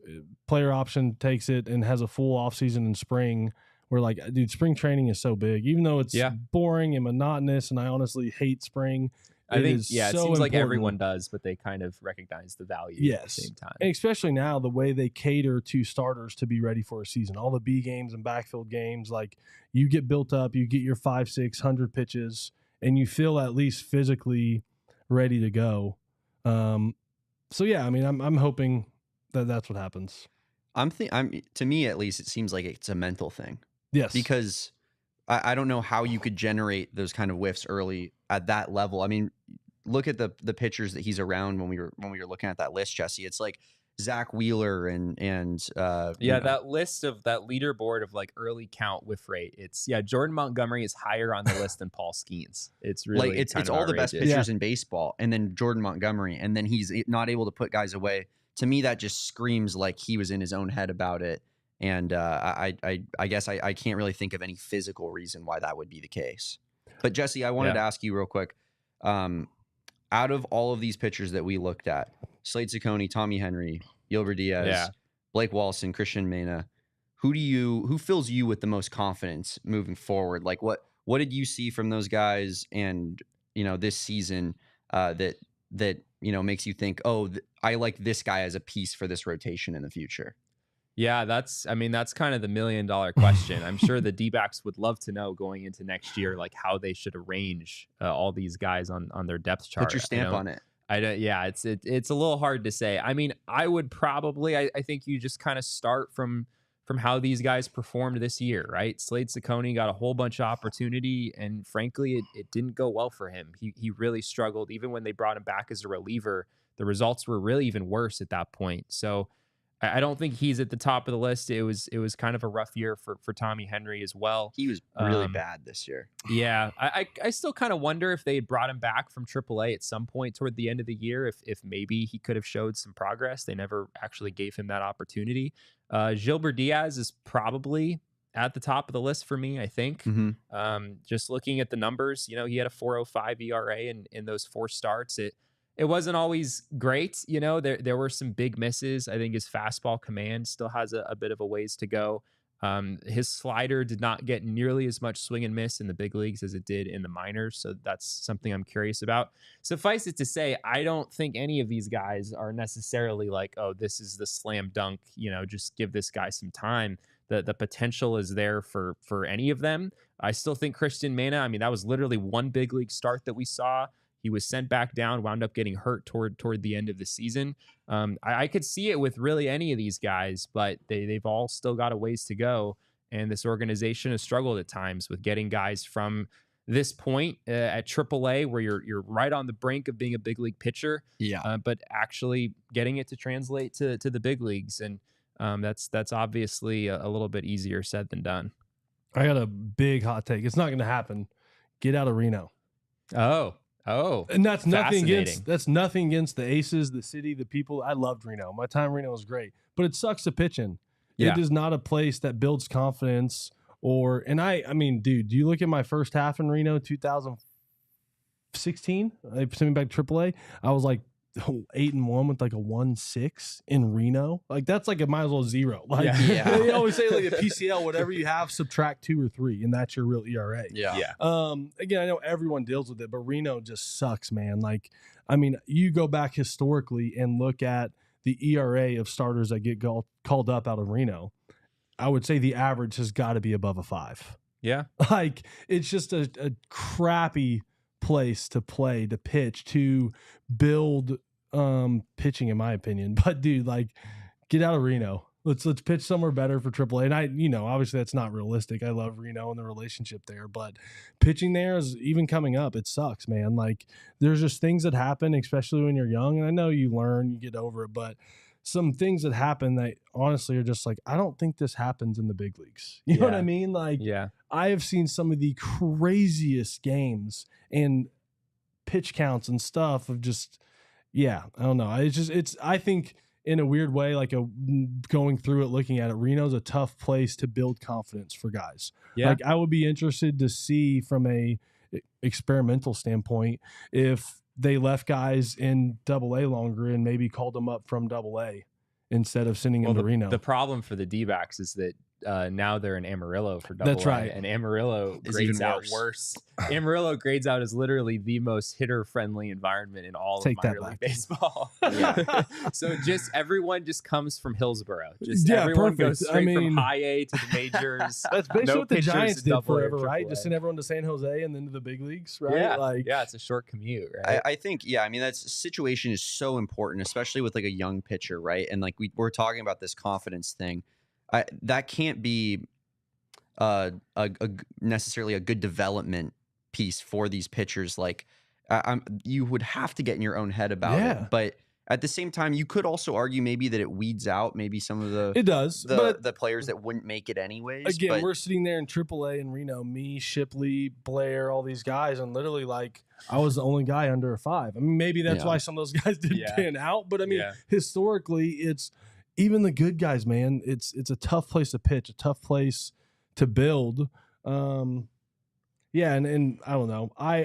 C: player option takes it and has a full off season in spring where like, dude, spring training is so big, even though it's boring and monotonous. And I honestly hate spring.
A: I think,
C: it
A: seems
C: important.
A: like everyone does, but they kind of recognize the value at the same time.
C: And especially now, the way they cater to starters to be ready for a season, all the B games and backfield games, like you get built up, you get your 500-600 pitches, and you feel at least physically ready to go. So yeah, I mean, I'm hoping that that's what happens.
B: To me, at least, it seems like it's a mental thing.
C: Yes.
B: Because I don't know how you could generate those kind of whiffs early at that level. I mean, look at the pitchers that he's around when we were looking at that list, Jesse. It's like Zach Wheeler and
A: that list of that leaderboard of like early count whiff rate. It's Jordan Montgomery is higher on the list than Paul Skeens. It's really
B: like it's all the best pitchers in baseball, and then Jordan Montgomery, and then he's not able to put guys away. To me, that just screams like he was in his own head about it. And I guess I can't really think of any physical reason why that would be the case. But Jesse, I wanted to ask you real quick. Out of all of these pitchers that we looked at, Slade Ciccone, Tommy Henry, Yolber Diaz, Blake Walson, Christian Mena, who fills you with the most confidence moving forward? Like what did you see from those guys and this season that makes you think, I like this guy as a piece for this rotation in the future?
A: Yeah, that's kind of the $1 million question. I'm sure the D-backs would love to know going into next year, like how they should arrange all these guys on their depth chart.
B: Put your stamp on it.
A: It's a little hard to say. I mean, I would probably, I think you just kind of start from how these guys performed this year, right? Slade Ciccone got a whole bunch of opportunity, and frankly, it didn't go well for him. He really struggled. Even when they brought him back as a reliever, the results were really even worse at that point. So I don't think he's at the top of the list. It was kind of a rough year for Tommy Henry as well.
B: He was really bad this year.
A: Yeah, I still kind of wonder if they had brought him back from AAA at some point toward the end of the year, if maybe he could have showed some progress. They never actually gave him that opportunity. Yolber Diaz is probably at the top of the list for me, I think.
B: Mm-hmm.
A: Just looking at the numbers, he had a 4.05 ERA in those 4 starts. It wasn't always great. There were some big misses. I think his fastball command still has a bit of a ways to go. His slider did not get nearly as much swing and miss in the big leagues as it did in the minors. So that's something I'm curious about. Suffice it to say, I don't think any of these guys are necessarily like, oh, this is the slam dunk, just give this guy some time. The potential is there for any of them. I still think Christian Mena, that was literally one big league start that we saw. He was sent back down, wound up getting hurt toward the end of the season. I could see it with really any of these guys, but they've all still got a ways to go. And this organization has struggled at times with getting guys from this point at AAA, where you're right on the brink of being a big league pitcher, but actually getting it to translate to the big leagues. And that's obviously a little bit easier said than done.
C: I got a big hot take. It's not going to happen. Get out of Reno.
A: Oh,
C: and that's nothing against the Aces, the city, the people. I loved Reno. My time in Reno was great, but it sucks to pitch in. Yeah. It is not a place that builds confidence. I mean, dude, do you look at my first half in Reno, 2016? They sent me back to AAA. I was like, 8-1 with like a 1.6 in Reno. Like that's like it might as well 0. Like
B: Yeah.
C: they always say like a PCL, whatever you have, subtract 2 or 3, and that's your real ERA.
B: Yeah.
C: Again, I know everyone deals with it, but Reno just sucks, man. Like, I mean, you go back historically and look at the ERA of starters that get called up out of Reno. I would say the average has got to be above a 5.
A: Yeah.
C: Like it's just a crappy place to play, to pitch, to build pitching, in my opinion. But dude, like, get out of Reno. Let's pitch somewhere better for AAA. And I, obviously that's not realistic. I love Reno and the relationship there, but pitching there is even coming up. It sucks, man. Like there's just things that happen, especially when you're young. And I know you learn, you get over it, but some things that happen that honestly are just like, I don't think this happens in the big leagues. You know what I mean? Like, I have seen some of the craziest games and pitch counts and stuff of just, I don't know. I think in a weird way, like going through it, looking at it, Reno's a tough place to build confidence for guys. Yeah. Like I would be interested to see from a experimental standpoint if they left guys in AA longer and maybe called them up from AA instead of sending them to Reno.
A: The problem for the D-backs is that now they're in Amarillo for AA.
C: That's right.
A: And Amarillo grades out worse. Amarillo grades out as literally the most hitter-friendly environment in all of minor league baseball. So just everyone just comes from Hillsboro. Just everyone goes straight from high A to the majors.
C: That's basically what the Giants did forever, right? Just send everyone to San Jose and then to the big leagues, right?
A: Yeah, it's a short commute, right?
B: I think, I mean, that situation is so important, especially with like a young pitcher, right? And like we're talking about this confidence thing. That can't be necessarily a good development piece for these pitchers. Like, you would have to get in your own head about it. But at the same time, you could also argue maybe that it weeds out maybe some of the players that wouldn't make it anyways.
C: Again, we're sitting there in AAA in Reno, me, Shipley, Blair, all these guys, and literally like I was the only guy under a 5. I mean, maybe that's why some of those guys didn't pan out. But I mean, historically, it's even the good guys, man. It's a tough place to pitch, a tough place to build. And I don't know. I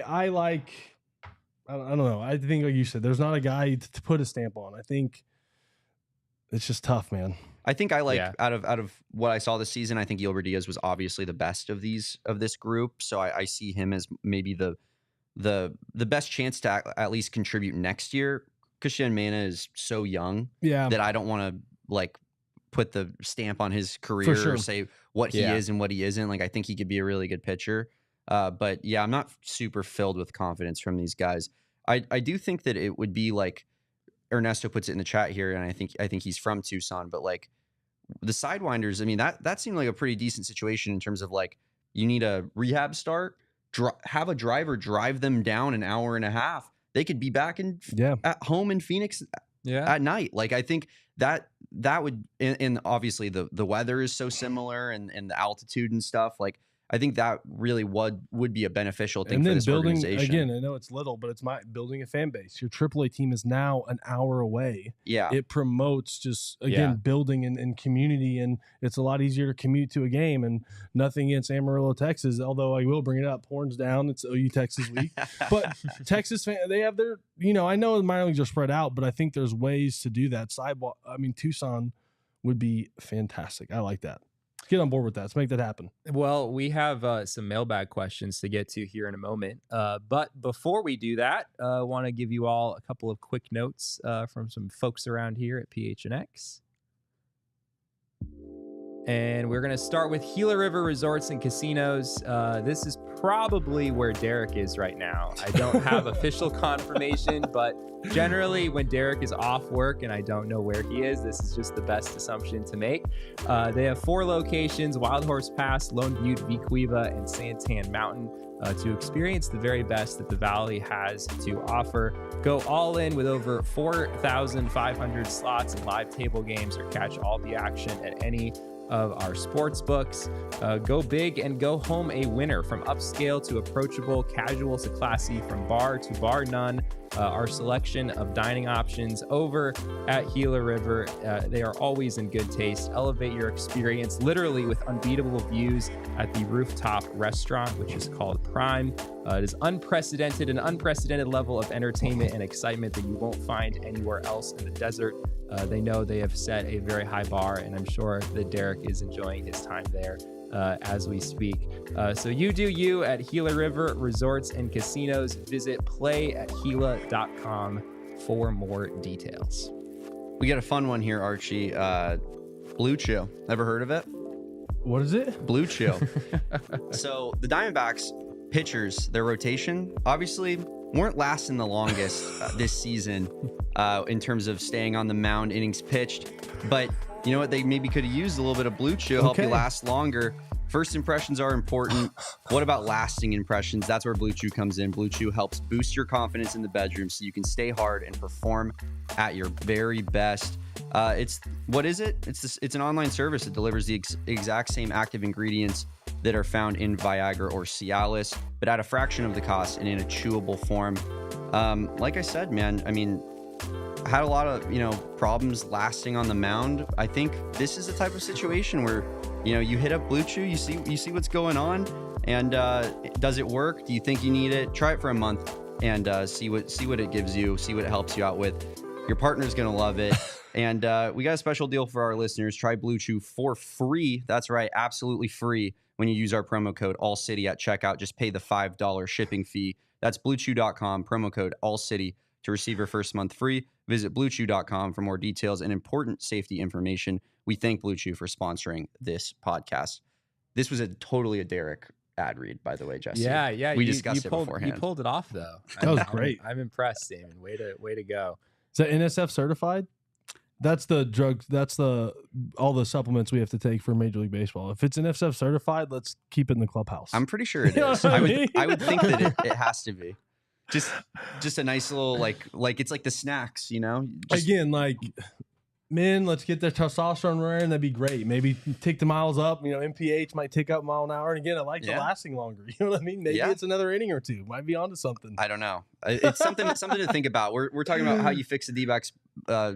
C: don't know. I think, like you said, there's not a guy to put a stamp on. I think it's just tough, man.
B: I think I like out of what I saw this season, I think Gilbert Diaz was obviously the best of this group. So I see him as maybe the best chance to at least contribute next year. Christian Mana is so young that I don't want to like put the stamp on his career or say what he is and what he isn't. Like I think he could be a really good pitcher. But I'm not super filled with confidence from these guys. I do think that it would be like Ernesto puts it in the chat here, and I think he's from Tucson, but like the Sidewinders, I mean, that seemed like a pretty decent situation in terms of like you need a rehab start, have a driver drive them down an hour and a half. They could be back at home in Phoenix at night. Like I think that would, and obviously the weather is so similar and the altitude and stuff. Like I think that really would be a beneficial thing for this organization.
C: Again, I know it's little, but it's building a fan base. Your AAA team is now an hour away. Yeah. It promotes just, again, building and community, and it's a lot easier to commute to a game, and nothing against Amarillo, Texas, although I will bring it up. Horns down. It's OU Texas week. But Texas fans, they have their, I know the minor leagues are spread out, but I think there's ways to do that. Tucson would be fantastic. I like that. Get on board with that. Let's make that happen.
A: Well, we have some mailbag questions to get to here in a moment. But before we do that, I want to give you all a couple of quick notes from some folks around here at PHNX. And we're going to start with Gila River Resorts and Casinos. This is probably where Derek is right now. I don't have official confirmation, but generally when Derek is off work and I don't know where he is, this is just the best assumption to make. They have 4 locations: Wild Horse Pass, Lone Butte, Vicuiva, and Santan Mountain. To experience the very best that the Valley has to offer. Go all in with over 4,500 slots and live table games, or catch all the action at any of our sports books. Go big and go home a winner. From upscale to approachable, casual to classy, from bar to bar none. Our selection of dining options over at Gila River. They are always in good taste. Elevate your experience literally with unbeatable views at the rooftop restaurant, which is called Prime. It is an unprecedented level of entertainment and excitement that you won't find anywhere else in the desert. They know they have set a very high bar, and I'm sure that Derek is enjoying his time there as we speak. So you do you at Gila River Resorts and Casinos. Visit playatgila.com for more details.
B: We got a fun one here, Archie. Blue Chew. Ever heard of it?
C: What is it?
B: Blue Chew. So the Diamondbacks pitchers, their rotation, obviously weren't lasting the longest this season in terms of staying on the mound, innings pitched. But you know what? They maybe could have used a little bit of Blue Chew to help you last longer. First impressions are important. What about lasting impressions? That's where Blue Chew comes in. Blue Chew helps boost your confidence in the bedroom so you can stay hard and perform at your very best. It's an online service that delivers the exact same active ingredients that are found in Viagra or Cialis, but at a fraction of the cost and in a chewable form. Like I said, man, I mean, had a lot of, problems lasting on the mound. I think this is the type of situation where, you hit up Blue Chew, you see what's going on, and does it work? Do you think you need it? Try it for a month and see what it gives you, see what it helps you out with. Your partner's gonna love it. And we got a special deal for our listeners. Try Blue Chew for free. That's right, absolutely free when you use our promo code ALLCITY at checkout. Just pay the $5 shipping fee. That's bluechew.com, promo code ALLCITY to receive your first month free. Visit bluechew.com for more details and important safety information. We thank Blue Chew for sponsoring this podcast. This was totally a Derek ad read, by the way, Jesse.
A: Yeah.
B: We discussed it beforehand.
A: You pulled it off, though.
C: That was great.
A: I'm impressed, Damon. Way to go.
C: Is that NSF certified? That's the drugs. That's all the supplements we have to take for Major League Baseball. If it's NSF certified, let's keep it in the clubhouse.
B: I'm pretty sure it is. I would think that it has to be. Just a nice little like it's like the snacks,
C: Again, like, men, let's get their testosterone running. That'd be great. Maybe take the miles up. MPH might tick up a mile an hour. And again, I like the lasting longer. You know what I mean? Maybe it's another inning or two. Might be onto something.
B: I don't know. It's something to think about. We're talking about how you fix the D-backs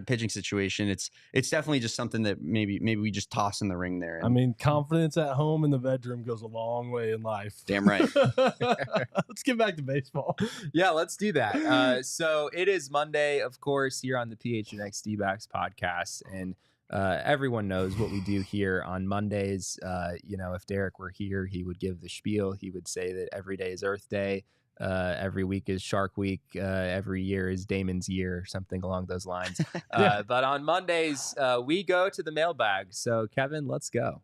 B: pitching situation. It's definitely just something that maybe we just toss in the ring there.
C: I mean, confidence at home in the bedroom goes a long way in life.
B: Damn right.
C: Let's get back to baseball.
A: Yeah, let's do that. So it is Monday, of course, here on the PHNX D-backs podcast, and everyone knows what we do here on Mondays. If Derek were here, he would give the spiel. He would say that every day is Earth Day. Every week is Shark Week. Every year is Damon's year, something along those lines. But on Mondays, we go to the mailbag. So, Kevin, let's go.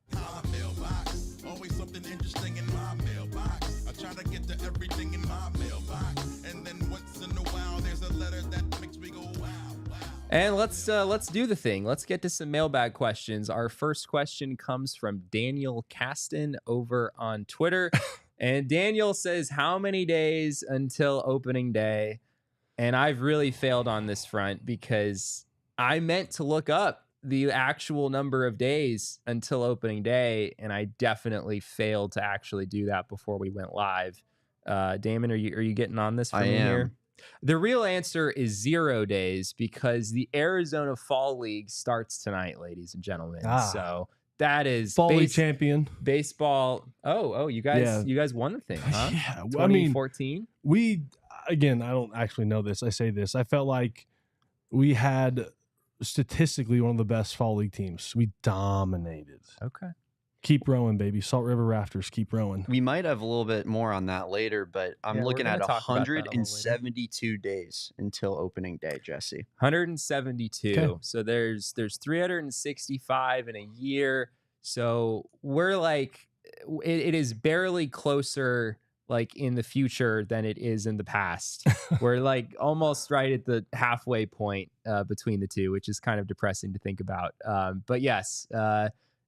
D: Always something interesting in my mailbox. I try to get to everything in my mailbox. And then once in a while, there's a letter that makes me go, wow.
A: And let's do the thing. Let's get to some mailbag questions. Our first question comes from Daniel Caston over on Twitter. And Daniel says, how many days until opening day? And I've really failed on this front because I meant to look up the actual number of days until opening day, and I definitely failed to actually do that before we went live. Damon, are you getting on this for me here? The real answer is 0 days because the Arizona Fall League starts tonight, ladies and gentlemen. So that is
C: Fall League champion
A: baseball. Oh, you guys won the thing, huh?
C: Yeah,
A: 2014.
C: I don't actually know this. I say this. I felt like we had statistically one of the best Fall League teams. We dominated.
A: Okay.
C: Keep rowing, baby. Salt River Rafters, keep rowing.
B: We might have a little bit more on that later, but I'm looking at 172 days until opening day, Jesse.
A: 172. Okay. So there's 365 in a year. So we're like, it is barely closer like in the future than it is in the past. We're like almost right at the halfway point between the two, which is kind of depressing to think about. But yes,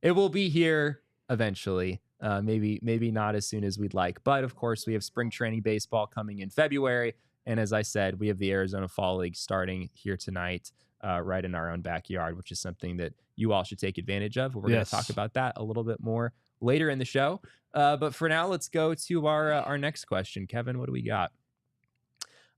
A: it will be here eventually. Maybe not as soon as we'd like, but of course we have spring training baseball coming in February, And as I said, we have the Arizona Fall League starting here tonight, right in our own backyard, which is something that you all should take advantage of. We're going to talk about that a little bit more later in the show. But for now, let's go to our next question. Kevin, what do we got?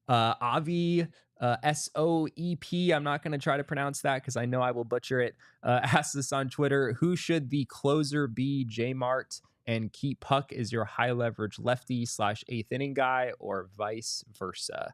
A: Avi SOEP, I'm not going to try to pronounce that because I know I will butcher it. Ask this on Twitter. Who should the closer be, J Mart and keep Puck as your high leverage lefty / eighth inning guy, or vice versa?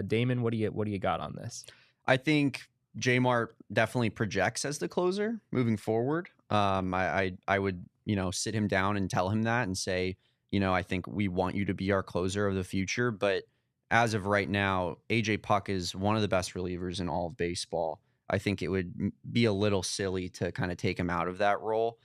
A: Damon, what do you got on this?
B: I think J Mart definitely projects as the closer moving forward. I would, sit him down and tell him that and say, I think we want you to be our closer of the future. But as of right now, AJ Puck is one of the best relievers in all of baseball. I think it would be a little silly to kind of take him out of that role,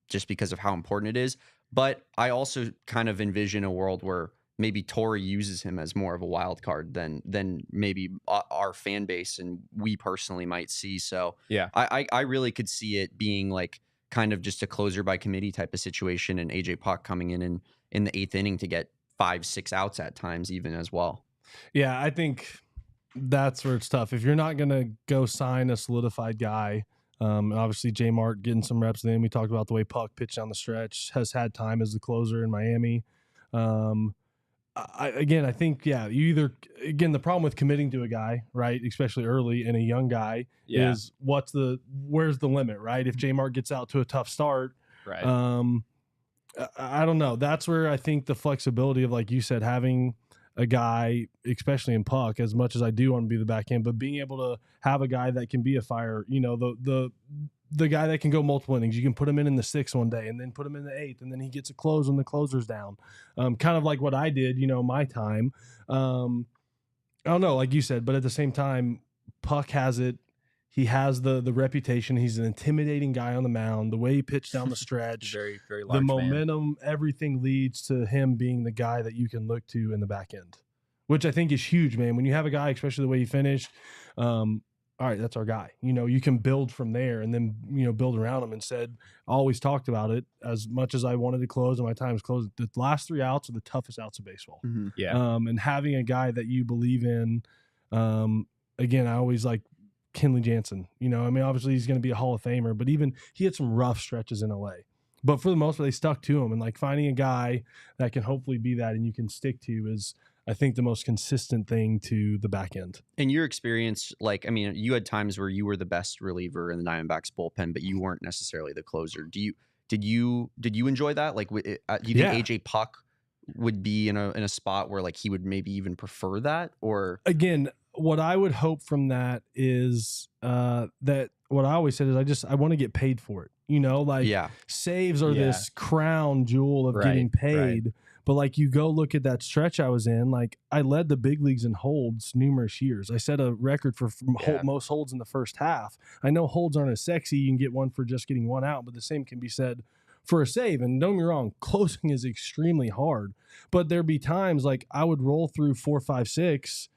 B: just because of how important it is. But I also kind of envision a world where maybe Torrey uses him as more of a wild card than maybe our fan base and we personally might see. So
A: yeah,
B: I really could see it being like kind of just a closer by committee type of situation, and AJ Puck coming in the eighth inning to get 5-6 outs at times even as well.
C: Yeah, I think that's where it's tough. If you're not going to go sign a solidified guy, obviously J Mart getting some reps, then we talked about the way Puck pitched down the stretch, has had time as the closer in Miami. I think, you either, the problem with committing to a guy, right, especially early, and a young guy is where's the limit, right? If J Mart gets out to a tough start,
A: right.
C: I don't know. That's where I think the flexibility of, like you said, having a guy, especially in Puck, as much as I do want to be the back end, but being able to have a guy that can be a fire, the guy that can go multiple innings. You can put him in the 6th one day and then put him in the 8th, and then he gets a close when the closer's down. Kind of like what I did, my time. I don't know, like you said, but at the same time, Puck has it. He has the reputation. He's an intimidating guy on the mound. The way he pitched down the stretch,
A: very, very large
C: the
A: man.
C: momentum, everything leads to him being the guy that you can look to in the back end, which I think is huge, man. When you have a guy, especially the way he finished, all right, that's our guy. You can build from there and then, build around him. I always talked about it as much as I wanted to close and my time was closed. The last 3 outs are the toughest outs of baseball.
B: Mm-hmm.
A: Yeah.
C: And having a guy that you believe in, again, I always like Kenley Jansen. Obviously he's going to be a Hall of Famer, but even he had some rough stretches in LA. But for the most part, they stuck to him. And like finding a guy that can hopefully be that and you can stick to is, I think, the most consistent thing to the back end.
B: In your experience, you had times where you were the best reliever in the Diamondbacks bullpen, but you weren't necessarily the closer. Did you enjoy that? Like, do you think AJ Puck would be in a spot where like he would maybe even prefer that? Or
C: again, what I would hope from that is that what I always said is I want to get paid for it. Saves are this crown jewel of getting paid. Right. But like you go look at that stretch I was in, like I led the big leagues in holds numerous years. I set a record for most holds in the first half. I know holds aren't as sexy. You can get one for just getting one out, but the same can be said for a save. And don't get me wrong, closing is extremely hard. But there'd be times like I would roll through 4, 5, 6,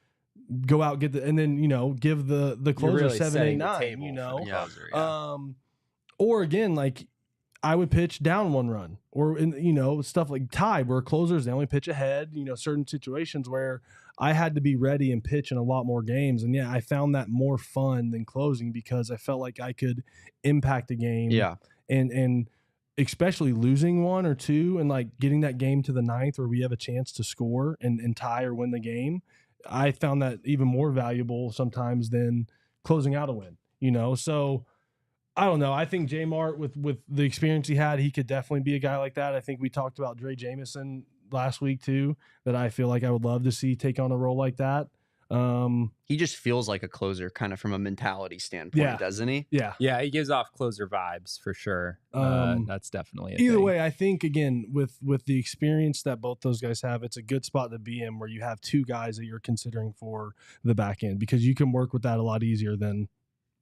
C: go out, get and then give the closer
A: really
C: 7, 8, 9. Or again, like I would pitch down 1 run, or in stuff like tied where closers they only pitch ahead. Certain situations where I had to be ready and pitch in a lot more games, and I found that more fun than closing because I felt like I could impact a game. And especially losing 1 or 2 and like getting that game to the 9th where we have a chance to score and tie or win the game. I found that even more valuable sometimes than closing out a win, So I don't know. I think J Mart with the experience he had, he could definitely be a guy like that. I think we talked about Dre Jameson last week too, that I feel like I would love to see take on a role like that.
B: He just feels like a closer kind of from a mentality standpoint, doesn't he?
C: Yeah.
A: Yeah. He gives off closer vibes for sure. That's definitely a
C: either
A: thing.
C: way. I think again, with the experience that both those guys have, it's a good spot to be in where you have 2 guys that you're considering for the back end because you can work with that a lot easier than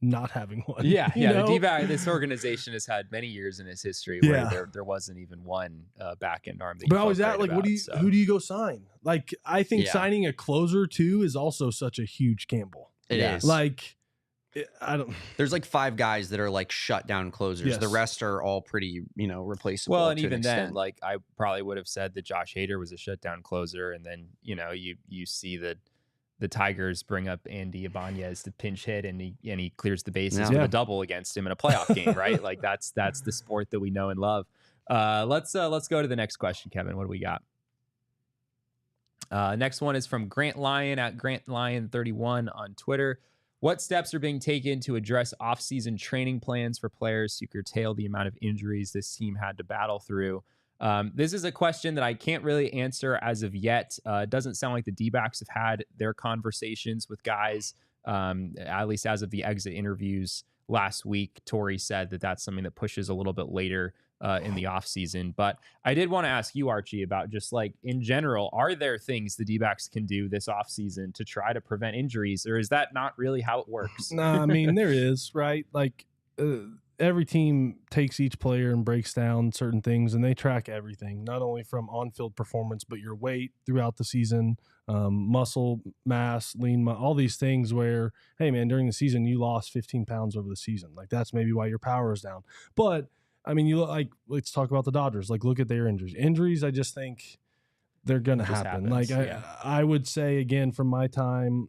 C: not having one.
A: Yeah. The D-back, this organization has had many years in its history where there wasn't even one back end arm.
C: But I was at like, who do you go sign? Like, I think signing a closer too is also such a huge gamble.
B: It is.
C: Like, I don't.
B: There's like 5 guys that are like shutdown closers.
C: Yes.
B: The rest are all pretty, replaceable.
A: Well, and
B: to an
A: even then,
B: extent.
A: like I probably would have said that Josh Hader was a shutdown closer, and then you see that the Tigers bring up Andy Ibanez to pinch hit, and he clears the bases with a double against him in a playoff game, right? Like that's the sport that we know and love. Let's go to the next question, Kevin. What do we got? Next one is from Grant Lyon at Grant Lyon 31 on Twitter. What steps are being taken to address off-season training plans for players to curtail the amount of injuries this team had to battle through? This is a question that I can't really answer as of yet. It doesn't sound like the D-backs have had their conversations with guys, at least as of the exit interviews last week. Torrey said that that's something that pushes a little bit later in the offseason. But I did want to ask you, Archie, about just like in general, are there things the D-backs can do this offseason to try to prevent injuries, or is that not really how it works?
C: No, I mean, there is, right? Like every team takes each player and breaks down certain things, and they track everything, not only from on-field performance, but your weight throughout the season, muscle mass, lean, all these things where, hey, man, during the season, you lost 15 pounds over the season. Like that's maybe why your power is down. But I mean, let's talk about the Dodgers. Like, look at their injuries. Injuries, I just think they're going to happen.
A: Happens,
C: like, I would say, again, from my time,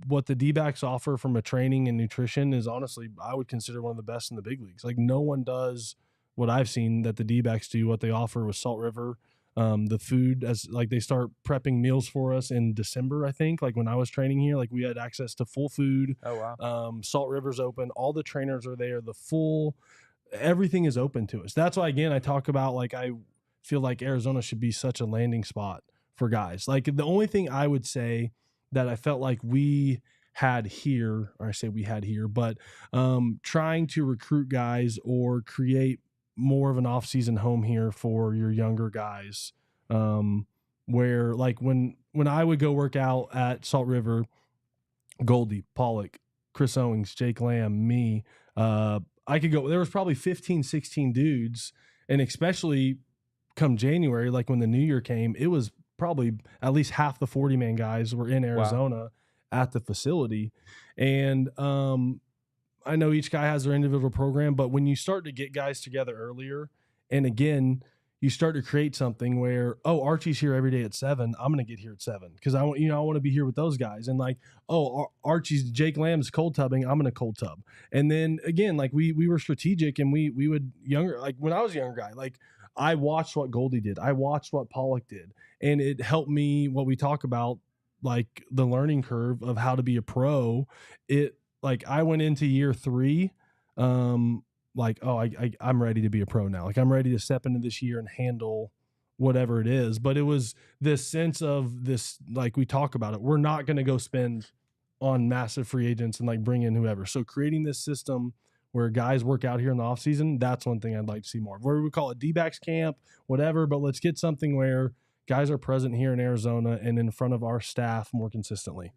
C: what the D-backs offer from a training and nutrition is honestly, I would consider one of the best in the big leagues. Like, no one does what I've seen that the D-backs do, what they offer with Salt River. The food, as like they start prepping meals for us in December, I think. Like when I was training here, like we had access to full food.
A: Oh, wow.
C: Salt River's open. All the trainers are there. Everything is open to us. That's why, again, I talk about, like, I feel like Arizona should be such a landing spot for guys. Like the only thing I would say that I felt like we had here, or I say we had here, but trying to recruit guys or create more of an off-season home here for your younger guys, where like when I would go work out at Salt River, Goldie, Pollock, Chris Owings, Jake Lamb, me, I could go, there was probably 15, 16 dudes. And especially come January, like when the new year came, it was probably at least half the 40-man guys were in Arizona at the facility. And I know each guy has their individual program, but when you start to get guys together earlier, and again, you start to create something where, oh, Archie's here every day at 7. I'm going to get here at 7 because I want to be here with those guys. And like, oh, Jake Lamb's cold tubbing. I'm going to cold tub. And then again, like we were strategic, and we would like when I was a younger guy, like I watched what Goldie did. I watched what Pollock did, and it helped me. What we talk about, like the learning curve of how to be a pro. Like I went into year 3, like, oh, I'm ready to be a pro now. Like I'm ready to step into this year and handle whatever it is. But it was this sense of this, like we talk about it, we're not going to go spend on massive free agents and like bring in whoever. So creating this system where guys work out here in the off season, that's one thing I'd like to see more of. Where we call it D-backs camp, whatever, but let's get something where guys are present here in Arizona and in front of our staff more consistently.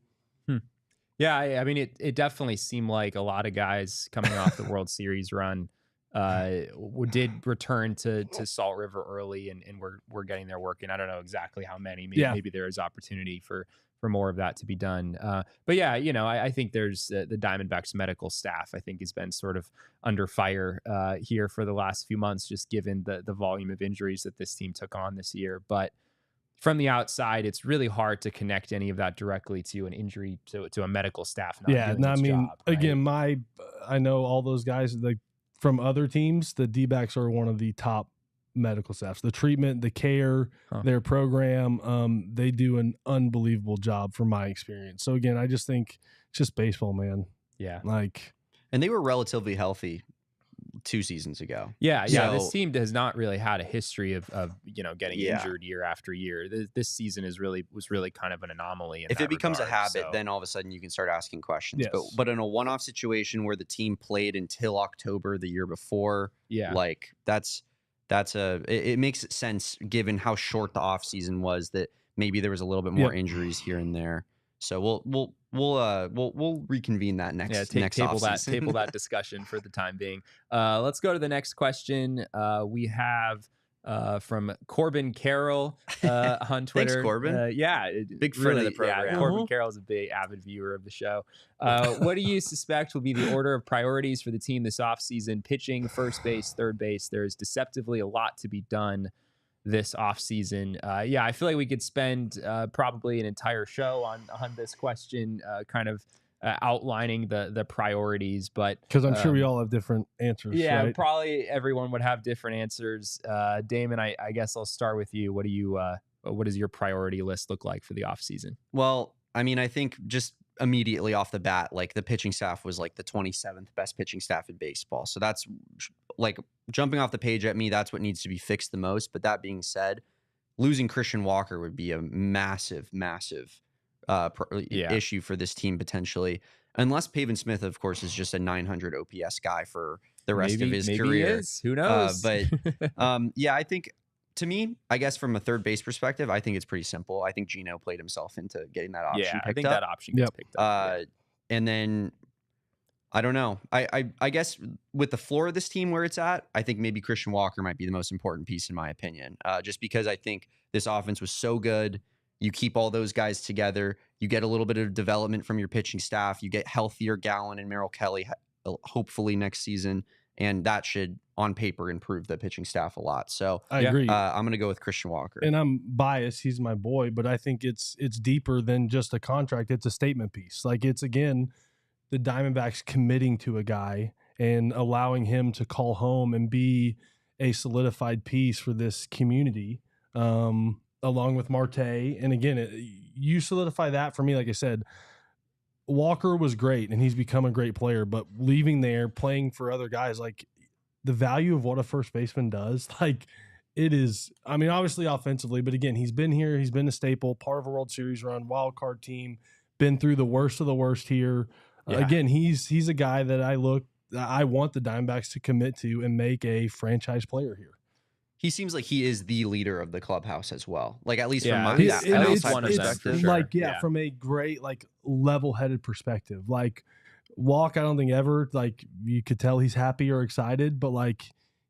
A: Yeah, I mean, it definitely seemed like a lot of guys coming off the World Series run did return to Salt River early, and we're getting their work in. I don't know exactly how many. Maybe there is opportunity for more of that to be done. But yeah, I think there's the Diamondbacks medical staff, I think, has been sort of under fire here for the last few months, just given the volume of injuries that this team took on this year. But from the outside, it's really hard to connect any of that directly to an injury to a medical staff.
C: Again, I know all those guys like from other teams. The D-backs are one of the top medical staffs. The treatment, the care, their program, they do an unbelievable job from my experience. So again, I just think it's just baseball, man.
A: Yeah,
B: and they were relatively healthy 2 seasons ago.
A: Yeah. This team has not really had a history of getting injured year after year. This season was really kind of an anomaly.
B: If it becomes a habit, then all of a sudden you can start asking questions.
C: Yes.
B: But in a one-off situation where the team played until October the year before, like it makes sense given how short the off season was that maybe there was a little bit more injuries here and there. So we'll reconvene that next
A: table that discussion for the time being. Let's go to the next question. We have from Corbin Carroll on Twitter.
B: Thanks, Corbin.
A: Big
B: friend of the program.
A: Yeah, Corbin Carroll is a big avid viewer of the show. What do you suspect will be the order of priorities for the team this offseason? Pitching, first base, third base. There's deceptively a lot to be done this offseason. I feel like we could spend probably an entire show on this question, kind of outlining the priorities, but
C: because I'm sure we all have different answers.
A: Yeah,
C: right?
A: Probably everyone would have different answers. Damon, I guess I'll start with you. What does your priority list look like for the offseason?
B: Well, I mean, I think just immediately off the bat, like the pitching staff was like the 27th best pitching staff in baseball. So that's like jumping off the page at me. That's what needs to be fixed the most. But that being said, losing Christian Walker would be a massive issue for this team potentially, unless Pavin Smith, of course, is just a 900 OPS guy for the rest of his career.
A: He is. Who knows?
B: I think, to me, I guess from a third base perspective, I think it's pretty simple. I think Gino played himself into getting that option.
A: I think that option gets picked up.
B: And then I don't know. I guess with the floor of this team where it's at, I think maybe Christian Walker might be the most important piece in my opinion. Just because I think this offense was so good. You keep all those guys together. You get a little bit of development from your pitching staff. You get healthier Gallen and Merrill Kelly, hopefully next season. And that should, on paper, improve the pitching staff a lot. So
C: I agree.
B: I'm going to go with Christian Walker.
C: And I'm biased. He's my boy, but I think it's deeper than just a contract. It's a statement piece. Like, it's, again, the Diamondbacks committing to a guy and allowing him to call home and be a solidified piece for this community. Along with Marte. And again, you solidify that for me. Like I said, Walker was great and he's become a great player, but leaving there, playing for other guys, like the value of what a first baseman does, like it is, I mean, obviously offensively, but again, he's been here, he's been a staple, part of a World Series run, wild card team, been through the worst of the worst here. Yeah. Again, he's a guy that I want the Diamondbacks to commit to and make a franchise player here.
B: He seems like he is the leader of the clubhouse as well. Like, at least from my
A: outside
B: perspective.
C: Like, from a great, like, level-headed perspective. Like, Walk, I don't think ever, like, you could tell he's happy or excited, but, like,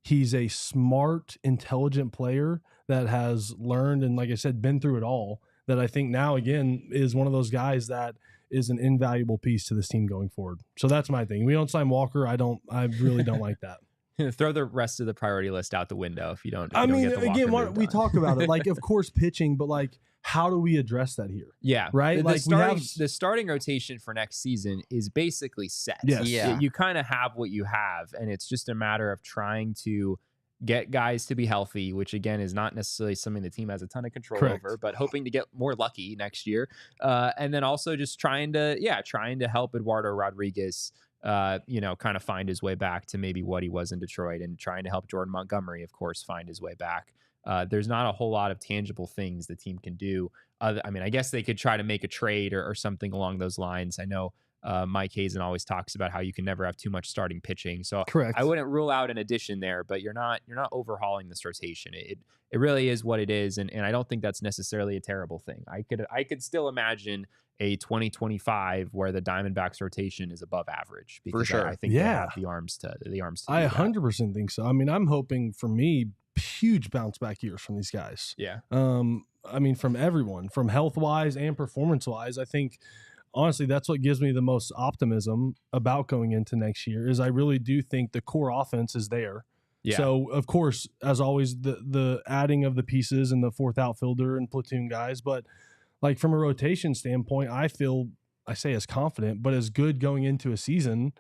C: he's a smart, intelligent player that has learned and, like I said, been through it all, that I think now, again, is one of those guys that is an invaluable piece to this team going forward. So that's my thing. We don't sign Walker. I really don't like that.
A: Throw the rest of the priority list out the window if you don't.
C: We talk about it. Like, of course, pitching, but like, how do we address that here?
A: Yeah,
C: right.
A: The starting rotation for next season is basically set.
C: Yes.
B: Yeah,
A: you kind of have what you have, and it's just a matter of trying to get guys to be healthy, which again is not necessarily something the team has a ton of control over, but hoping to get more lucky next year, and then also just trying to help Eduardo Rodriguez. Kind of find his way back to maybe what he was in Detroit, and trying to help Jordan Montgomery, of course, find his way back. There's not a whole lot of tangible things the team can do. I guess they could try to make a trade or something along those lines. I know Mike Hazen always talks about how you can never have too much starting pitching. So
C: correct.
A: I wouldn't rule out an addition there, but you're not overhauling this rotation. It really is what it is, and I don't think that's necessarily a terrible thing. I could still imagine a 2025 where the Diamondbacks rotation is above average, because
B: for sure.
A: I think they have the arms to
C: I 100% think so. I mean, I'm hoping, for me, huge bounce back years from these guys.
A: Yeah.
C: From everyone, from health wise and performance wise. I think honestly that's what gives me the most optimism about going into next year, is I really do think the core offense is there. Yeah. So of course, as always, the adding of the pieces and the fourth outfielder and platoon guys, but like from a rotation standpoint, I feel, I say as confident, but as good going into a season,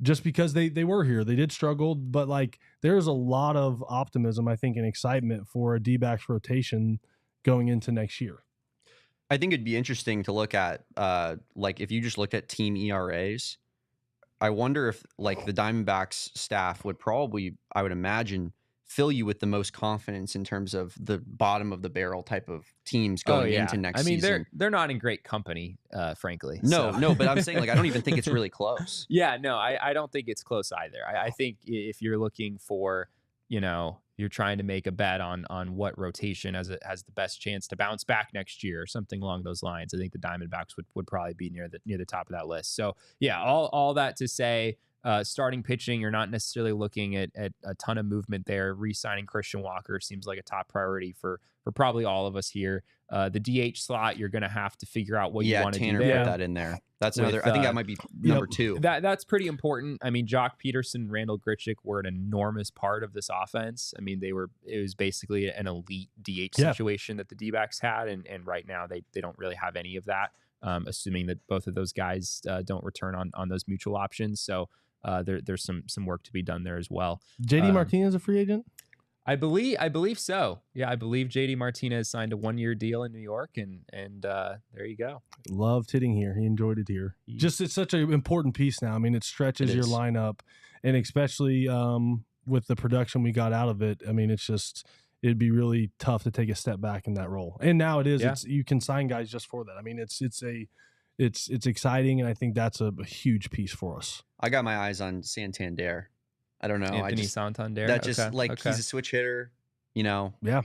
C: just because they were here. They did struggle, but like there's a lot of optimism, I think, and excitement for a D-backs rotation going into next year.
B: I think it'd be interesting to look at, like if you just looked at team ERAs, I wonder if like the Diamondbacks staff would probably, I would imagine, fill you with the most confidence in terms of the bottom of the barrel type of teams going into next season.
A: They're not in great company, frankly.
B: No, but I'm saying, like, I don't even think it's really close.
A: Yeah, no, I don't think it's close either. I think if you're looking for, you're trying to make a bet on what rotation has the best chance to bounce back next year or something along those lines, I think the Diamondbacks would probably be near the top of that list. So yeah, all that to say, Starting pitching, you're not necessarily looking at a ton of movement there. Re-signing Christian Walker seems like a top priority for probably all of us here. The DH slot, you're going to have to figure out what you want to do
B: Tanner
A: there.
B: put that in there. That's
A: With,
B: another. I think that might be number two.
A: That's pretty important. I mean, Jock Peterson, Randall Grichuk were an enormous part of this offense. I mean, it was basically an elite DH situation that the D-backs had, and right now they don't really have any of that. Assuming that both of those guys don't return on those mutual options. So there's some work to be done there as well.
C: JD Martinez a free agent?
A: I believe so. Yeah, I believe JD Martinez signed a 1-year deal in New York, and there you go.
C: Loved hitting here. He enjoyed it here. Just it's such an important piece now. I mean, it stretches your lineup, and especially with the production we got out of it. I mean, it'd be really tough to take a step back in that role. And now it is. Yeah. You can sign guys just for that. I mean, it's exciting, and I think that's a huge piece for us.
B: I got my eyes on Santander. I don't know.
A: Anthony Santander.
B: That just he's a switch hitter, you know. Yeah.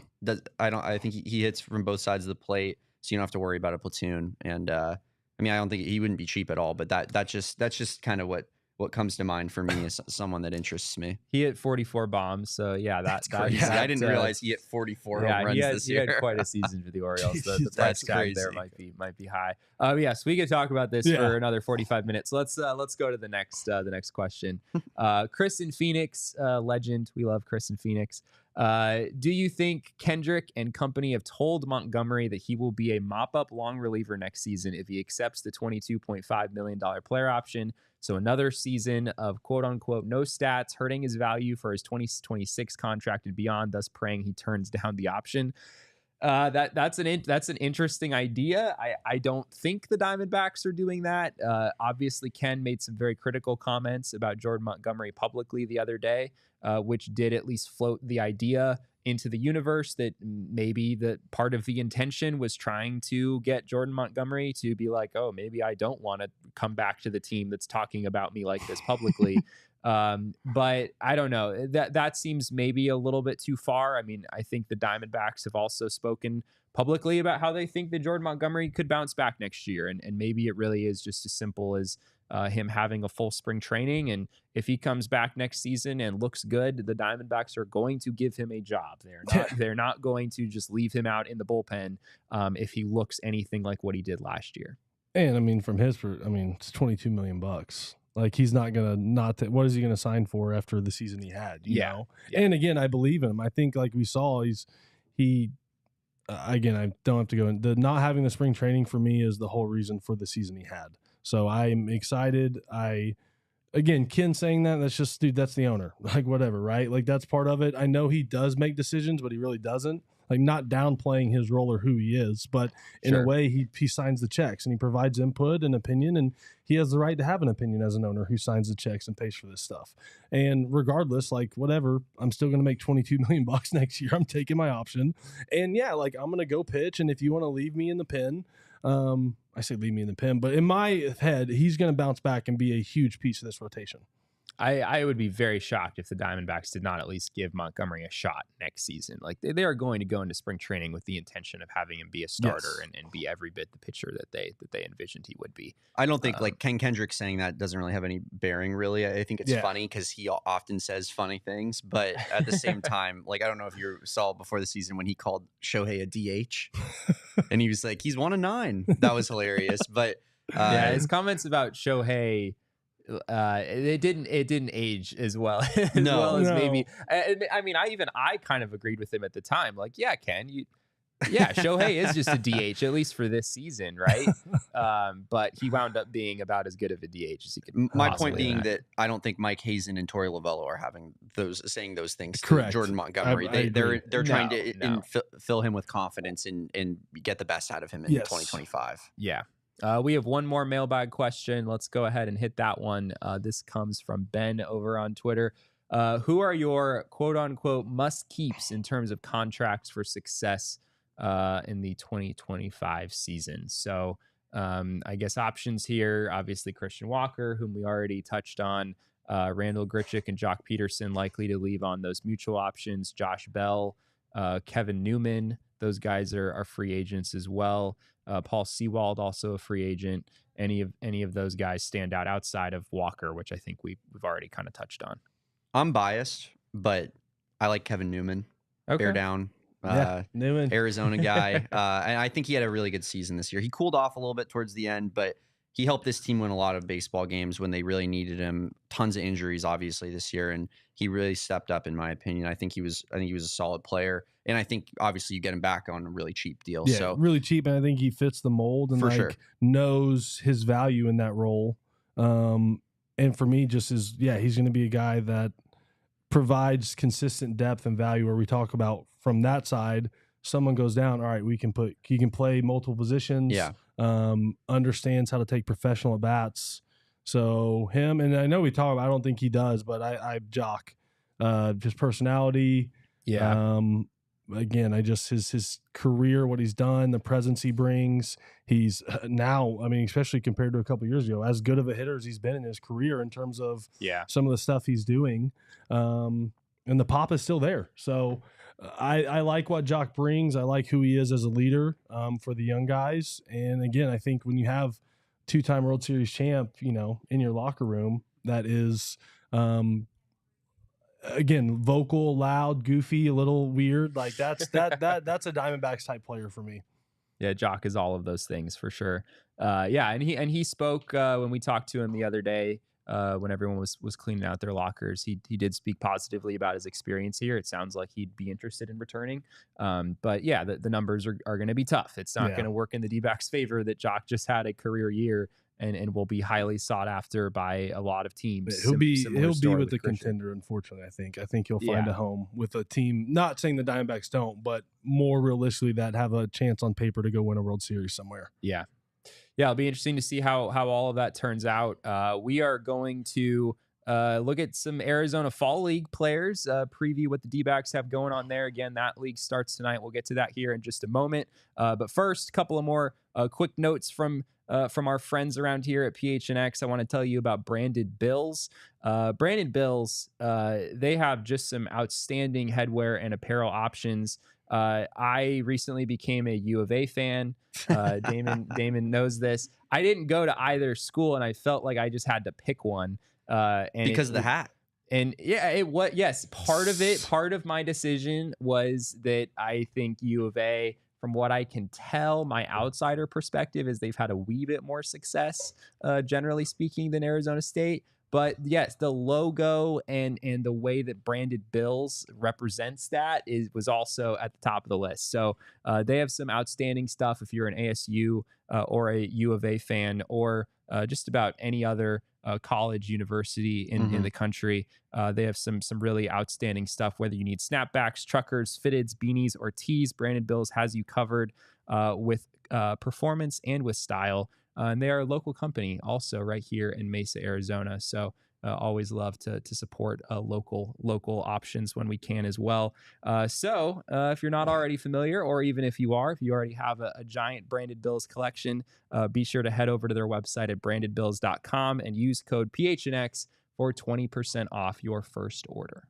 B: I think he hits from both sides of the plate, so you don't have to worry about a platoon. And I mean, I don't think he wouldn't be cheap at all. But that's just kind of what comes to mind for me as someone that interests me.
A: He hit 44 bombs, so yeah, that's
B: crazy. I didn't realize he hit 44 home runs this year.
A: He had quite a season for the Orioles. The price tag there might be high. Yes, we could talk about this for another 45 minutes. Let's go to the next question. Chris in Phoenix, legend. We love Chris in Phoenix. Do you think Kendrick and company have told Montgomery that he will be a mop-up long reliever next season if he accepts the $22.5 million player option? So another season of quote-unquote no stats, hurting his value for his 2026 contract and beyond, thus praying he turns down the option. That's an interesting idea. I don't think the Diamondbacks are doing that. Obviously, Ken made some very critical comments about Jordan Montgomery publicly the other day, which did at least float the idea into the universe that maybe the part of the intention was trying to get Jordan Montgomery to be like, oh, maybe I don't want to come back to the team that's talking about me like this publicly. But I don't know. That seems maybe a little bit too far. I mean, I think the Diamondbacks have also spoken publicly about how they think that Jordan Montgomery could bounce back next year. And maybe it really is just as simple as him having a full spring training. And if he comes back next season and looks good, the Diamondbacks are going to give him a job. They're not going to just leave him out in the bullpen if he looks anything like what he did last year.
C: And I mean, it's $22 million. Like, he's not gonna what is he gonna sign for after the season he had? You know? And again, I believe in him. I think, like we saw, again, I don't have to go in. The not having the spring training for me is the whole reason for the season he had. So I'm excited. Again, Ken saying that's just, dude, that's the owner. Like, whatever, right? Like, that's part of it. I know he does make decisions, but he really doesn't. Like, not downplaying his role or who he is, but in a way, he signs the checks and he provides input and opinion, and he has the right to have an opinion as an owner who signs the checks and pays for this stuff. And regardless, like, whatever, I'm still going to make $22 million next year. I'm taking my option, and like, I'm going to go pitch. And if you want to leave me in the pen, I say leave me in the pen, but in my head, he's going to bounce back and be a huge piece of this rotation.
A: I would be very shocked if the Diamondbacks did not at least give Montgomery a shot next season. Like, they are going to go into spring training with the intention of having him be a starter and be every bit the pitcher that they envisioned he would be.
B: I don't think like Ken Kendrick saying that doesn't really have any bearing, really. I think it's funny because he often says funny things, but at the same time, like, I don't know if you saw before the season when he called Shohei a DH and he was like, he's 1-9. That was hilarious. But
A: his comments about Shohei, it didn't age as well as maybe. I mean, I kind of agreed with him at the time. Like, yeah, Ken, Shohei is just a DH, at least for this season, right? But he wound up being about as good of a DH as he could.
B: My point being that I don't think Mike Hazen and Torey Lovello are saying those things to
C: Correct.
B: Jordan Montgomery. They're trying to fill him with confidence and get the best out of him in 2025.
A: Yeah. We have one more mailbag question. Let's go ahead and hit that one. This comes from Ben over on Twitter. Who are your quote-unquote must-keeps in terms of contracts for success in the 2025 season? So I guess options here, obviously Christian Walker, whom we already touched on, Randall Grichuk and Jock Peterson likely to leave on those mutual options, Josh Bell, Kevin Newman, those guys are free agents as well. Paul Sewald, also a free agent. any of those guys stand out outside of Walker, which I think we've already kind of touched on.
B: I'm biased, but I like Kevin Newman.
A: Okay.
B: Bear down.
C: Newman.
B: Arizona guy. And I think he had a really good season this year. He cooled off a little bit towards the end, but he helped this team win a lot of baseball games when they really needed him. Tons of injuries, obviously, this year, and he really stepped up, in my opinion. I think he was a solid player, and I think obviously you get him back on a really cheap deal.
C: Yeah,
B: so
C: really cheap, and I think he fits the mold and
B: For
C: like
B: sure.
C: knows his value in that role. And for me, just he's going to be a guy that provides consistent depth and value. Where we talk about from that side, someone goes down, all right, he can play multiple positions.
B: Yeah.
C: Understands how to take professional at bats. So him, and I know we talk about, I don't think he does, but I jock, just personality.
A: Yeah.
C: Again, his career, what he's done, the presence he brings. He's now, I mean, especially compared to a couple of years ago, as good of a hitter as he's been in his career in terms of some of the stuff he's doing. And the pop is still there. So I like what Jock brings. I like who he is as a leader for the young guys. And again, I think when you have two-time World Series champ, in your locker room, that is, again, vocal, loud, goofy, a little weird. Like that's a Diamondbacks type player for me.
A: Yeah, Jock is all of those things for sure. And he spoke when we talked to him the other day. When everyone was cleaning out their lockers, he did speak positively about his experience here. It sounds like he'd be interested in returning. But yeah, the numbers are going to be tough. It's not going to work in the D-backs' favor that Jock just had a career year and will be highly sought after by a lot of teams.
C: He'll be with the contender, unfortunately. I think he'll find a home with a team, not saying the Diamondbacks don't, but more realistically that have a chance on paper to go win a World Series somewhere.
A: Yeah. Yeah, it'll be interesting to see how all of that turns out. We are going to look at some Arizona Fall League players, preview what the D-backs have going on there. Again, that league starts tonight. We'll get to that here in just a moment. But first, a couple of more quick notes from our friends around here at PHNX. I want to tell you about Branded Bills. Branded Bills, they have just some outstanding headwear and apparel options. I recently became a U of A fan. Damon knows this. I didn't go to either school, and I felt like I just had to pick one. And
B: because of the hat.
A: And part of my decision was that I think U of A, from what I can tell, my outsider perspective is they've had a wee bit more success, generally speaking, than Arizona State. But yes, the logo and the way that Branded Bills represents that was also at the top of the list. So they have some outstanding stuff if you're an ASU or a U of A fan or just about any other college, university in the country. They have some really outstanding stuff, whether you need snapbacks, truckers, fitteds, beanies, or tees. Branded Bills has you covered with performance and with style. And they are a local company also right here in Mesa, Arizona. So always love to support local options when we can as well. So if you're not already familiar, or even if you already have a giant Branded Bills collection, be sure to head over to their website at brandedbills.com and use code PHNX for 20% off your first order.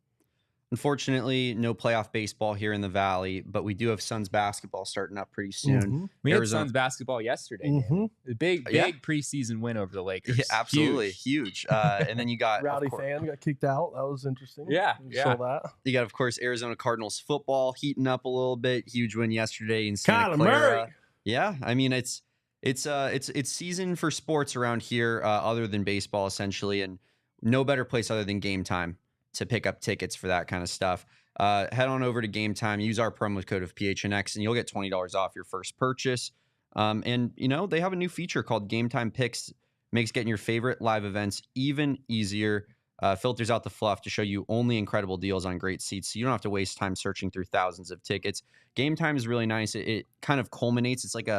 B: Unfortunately, no playoff baseball here in the Valley, but we do have Suns basketball starting up pretty soon.
A: We had Suns basketball yesterday. A big preseason win over the Lakers.
B: Yeah, absolutely. Huge. And then you got
C: Rowdy fan got kicked out. That was interesting.
A: Saw
C: that.
B: You got, of course, Arizona Cardinals football heating up a little bit. Huge win yesterday in Santa
C: Kyler
B: Clara.
C: Murray.
B: Yeah, I mean it's season for sports around here, other than baseball, essentially, and no better place other than Game Time to pick up tickets for that kind of stuff. Head on over to Game Time, use our promo code of PHNX, and you'll get $20 off your first purchase. And they have a new feature called Game Time Picks. Makes getting your favorite live events even easier. Filters out the fluff to show you only incredible deals on great seats, so you don't have to waste time searching through thousands of tickets. Game Time is really nice. It kind of culminates. It's like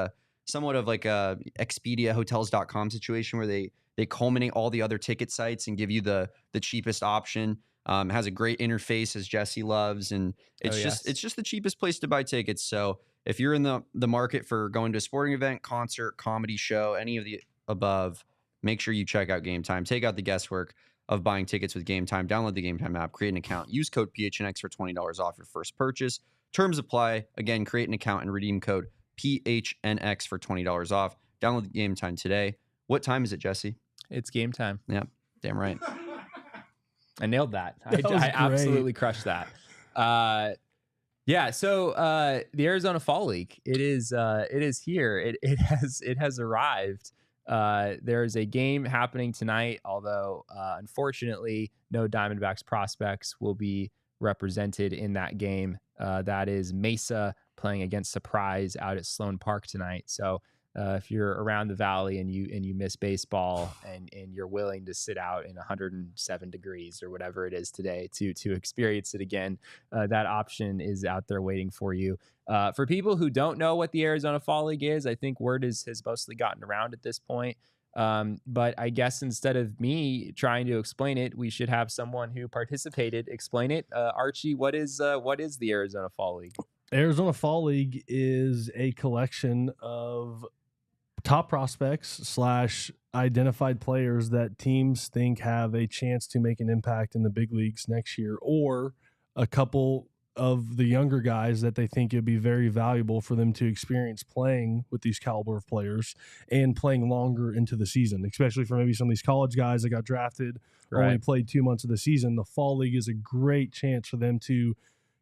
B: somewhat of like a Expedia Hotels.com situation where they culminate all the other ticket sites and give you the cheapest option. Has a great interface, as Jesse loves, and it's just the cheapest place to buy tickets. So if you're in the market for going to a sporting event, concert, comedy show, any of the above, make sure you check out Game Time. Take out the guesswork of buying tickets with Game Time. Download the Game Time app, create an account, use code PHNX for $20 off your first purchase. Terms apply. Again, create an account and redeem code PHNX for $20 off. Download the Game Time today. What time is it, Jesse?
A: It's game time.
B: Yeah, damn right.
A: I nailed that.
C: That was
A: I
C: great.
A: absolutely crushed that. Yeah. So the Arizona Fall League, it is here. It has arrived. There is a game happening tonight, although unfortunately no Diamondbacks prospects will be represented in that game. That is Mesa playing against Surprise out at Sloan Park tonight. So if you're around the valley and you miss baseball and you're willing to sit out in 107 degrees or whatever it is today to experience it again, that option is out there waiting for you. For people who don't know what the Arizona Fall League is, I think word has mostly gotten around at this point. But I guess instead of me trying to explain it, we should have someone who participated explain it. Archie, what is the Arizona Fall League?
C: Arizona Fall League is a collection of top prospects / identified players that teams think have a chance to make an impact in the big leagues next year, or a couple of the younger guys that they think it'd be very valuable for them to experience playing with these caliber of players and playing longer into the season, especially for maybe some of these college guys that got drafted, only played 2 months of the season. The Fall League is a great chance for them to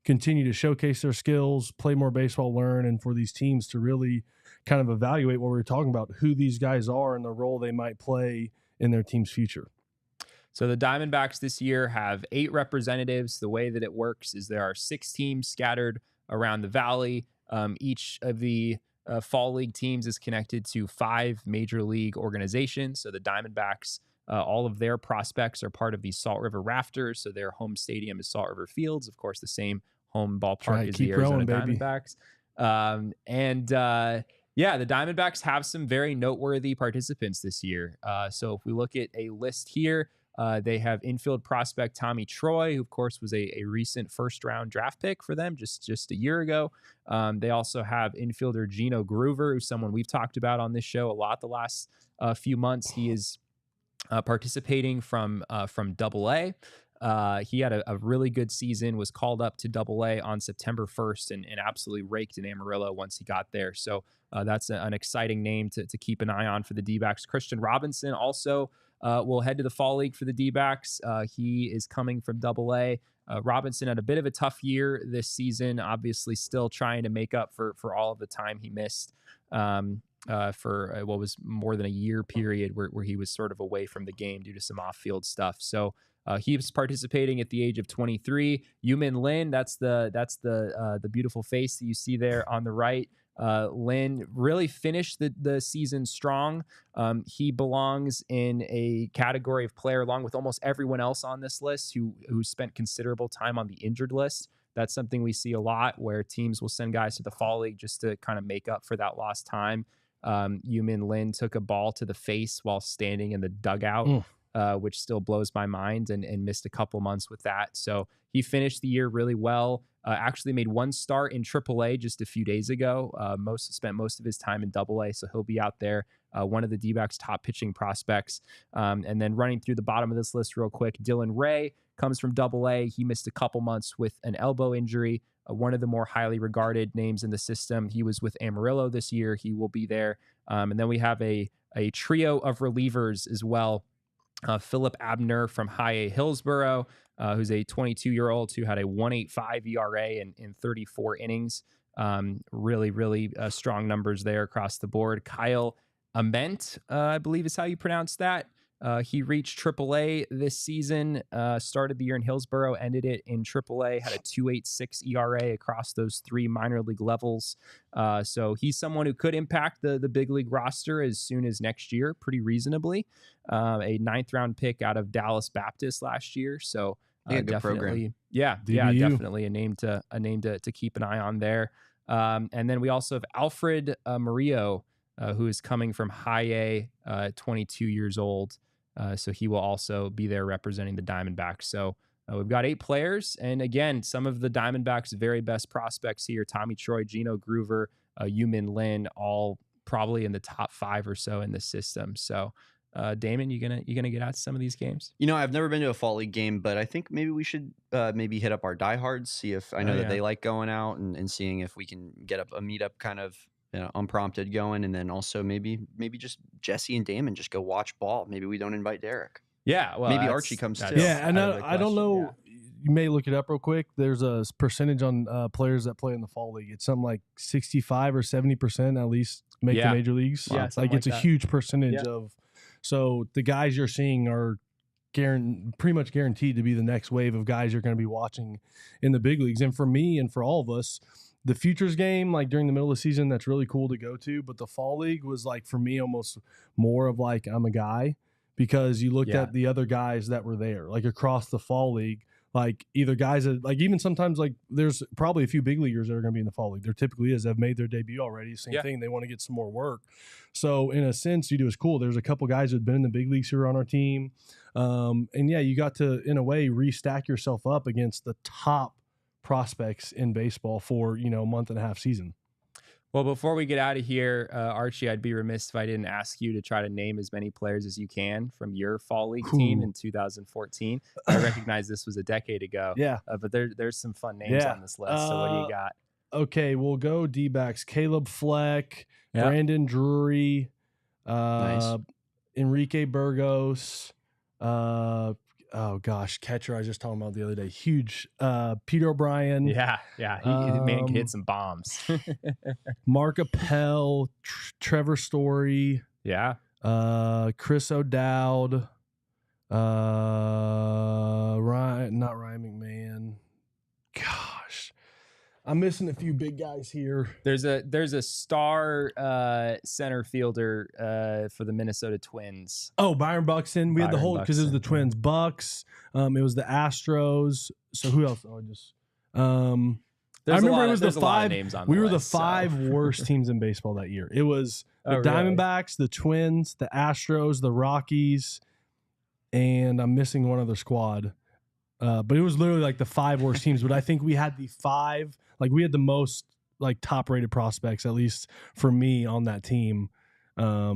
C: continue to showcase their skills, play more baseball, learn, and for these teams to really kind of evaluate what we were talking about, who these guys are and the role they might play in their team's future.
A: So the Diamondbacks this year have 8 representatives. The way that it works is there are 6 teams scattered around the valley. Each of the Fall League teams is connected to 5 major league organizations. So the Diamondbacks, all of their prospects are part of the Salt River Rafters. So their home stadium is Salt River Fields, of course, the same home ballpark as the Arizona Diamondbacks. Yeah, the Diamondbacks have some very noteworthy participants this year. So if we look at a list here, they have infield prospect Tommy Troy, who of course was a recent first-round draft pick for them just a year ago. They also have infielder Gino Groover, who's someone we've talked about on this show a lot the last few months. He is participating from Double-A. He had a really good season, was called up to Double-A on September 1st and absolutely raked in Amarillo once he got there. So that's an exciting name to keep an eye on for the D-backs. Christian Robinson also will head to the Fall League for the D-backs. He is coming from Double-A. Robinson had a bit of a tough year this season, obviously still trying to make up for all of the time he missed for what was more than a year period where he was sort of away from the game due to some off-field stuff. So he was participating at the age of 23. Yumin Lin, that's the beautiful face that you see there on the right. Lin really finished the season strong. He belongs in a category of player along with almost everyone else on this list who spent considerable time on the injured list. That's something we see a lot where teams will send guys to the Fall League just to kind of make up for that lost time. Yumin Lin took a ball to the face while standing in the dugout. Which still blows my mind, and missed a couple months with that. So he finished the year really well. Actually made one start in AAA just a few days ago. Spent most of his time in Double-A, so he'll be out there. One of the D-backs' top pitching prospects. And then running through the bottom of this list real quick, Dylan Ray comes from Double-A. He missed a couple months with an elbow injury. One of the more highly regarded names in the system. He was with Amarillo this year. He will be there. And then we have a trio of relievers as well. Philip Abner from High A Hillsboro, who's a 22-year-old who had a 1.85 ERA in 34 innings. Really strong numbers there across the board. Kyle Ament, I believe is how you pronounce that. He reached AAA this season, started the year in Hillsboro, ended it in AAA, had a 2.86 ERA across those 3 minor league levels. So he's someone who could impact the big league roster as soon as next year, pretty reasonably. A 9th round pick out of Dallas Baptist last year. So definitely,
B: program.
A: Definitely a name to keep an eye on there. And then we also have Alfred Murillo, who is coming from High A, 22 years old. So he will also be there representing the Diamondbacks. So we've got 8 players. And again, some of the Diamondbacks' very best prospects here, Tommy Troy, Gino Groover, Yumin Lin, all probably in the top 5 or so in the system. So Damon, you gonna get out to some of these games?
B: You know, I've never been to a Fall League game, but I think maybe we should maybe hit up our diehards, see if I know that they like going out and seeing if we can get up a meetup kind of unprompted going, and then also maybe just Jesse and Damon just go watch ball. Maybe we don't invite Derek.
A: Yeah, well,
B: maybe Archie comes too.
C: Yeah, and I don't know.
A: Yeah.
C: You may look it up real quick. There's a percentage on players that play in the fall league. It's something like 65 or 70% at least make the major leagues.
A: Yeah,
C: like it's a huge percentage of. So the guys you're seeing are pretty much guaranteed to be the next wave of guys you're going to be watching in the big leagues. And for me and for all of us, the futures game, like during the middle of the season, that's really cool to go to. But the fall league was like, for me, almost more of like, I'm a guy, because you looked at the other guys that were there, like across the fall league, like either guys that, like, even sometimes, like, there's probably a few big leaguers that are going to be in the fall league. There typically is. They've made their debut already. Same thing. They want to get some more work. So in a sense, you do is cool. There's a couple guys who had been in the big leagues who are on our team. And yeah, you got to, in a way, restack yourself up against the top prospects in baseball for, a month and a half season.
A: Well, before we get out of here, Archie, I'd be remiss if I didn't ask you to try to name as many players as you can from your fall league team in 2014. I recognize this was a decade ago. Yeah. But there's some fun names on this list. So what do you got? Okay, we'll go D-backs. Caleb Fleck, Brandon Drury, Enrique Burgos, oh gosh, catcher I was just talking about the other day. Huge. Peter O'Brien. Yeah. Man can hit some bombs. Mark Appel, Trevor Story. Yeah. Chris O'Dowd. Ryan McMahon. Gosh. I'm missing a few big guys here. There's a star center fielder for the Minnesota Twins. Oh, Byron Buxton. We had the whole, because it was the Twins. Bucks. It was the Astros. So who else? I remember it was the five names on. We were the five worst teams in baseball that year. It was the Diamondbacks, the Twins, the Astros, the Rockies, and I'm missing one other squad. But it was literally like the five worst teams. But I think we had the five. Like, we had the most, like, top-rated prospects, at least for me, on that team. Yeah,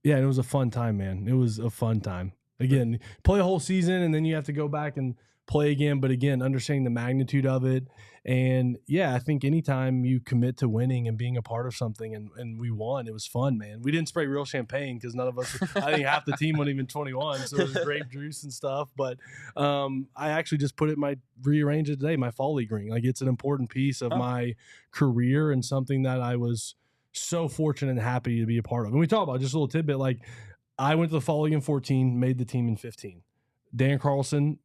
A: it was a fun time, man. It was a fun time. Again, play a whole season, and then you have to go back and play again. But, again, understanding the magnitude of it. And, yeah, I think anytime you commit to winning and being a part of something, and we won, it was fun, man. We didn't spray real champagne because none of us, I think half the team wasn't even 21, so it was grape juice and stuff. But I actually just put it rearranged it today, my fall league ring. Like, it's an important piece of my career and something that I was so fortunate and happy to be a part of. And we talk about just a little tidbit, like, I went to the fall league in 14, made the team in 15. Dan Carlson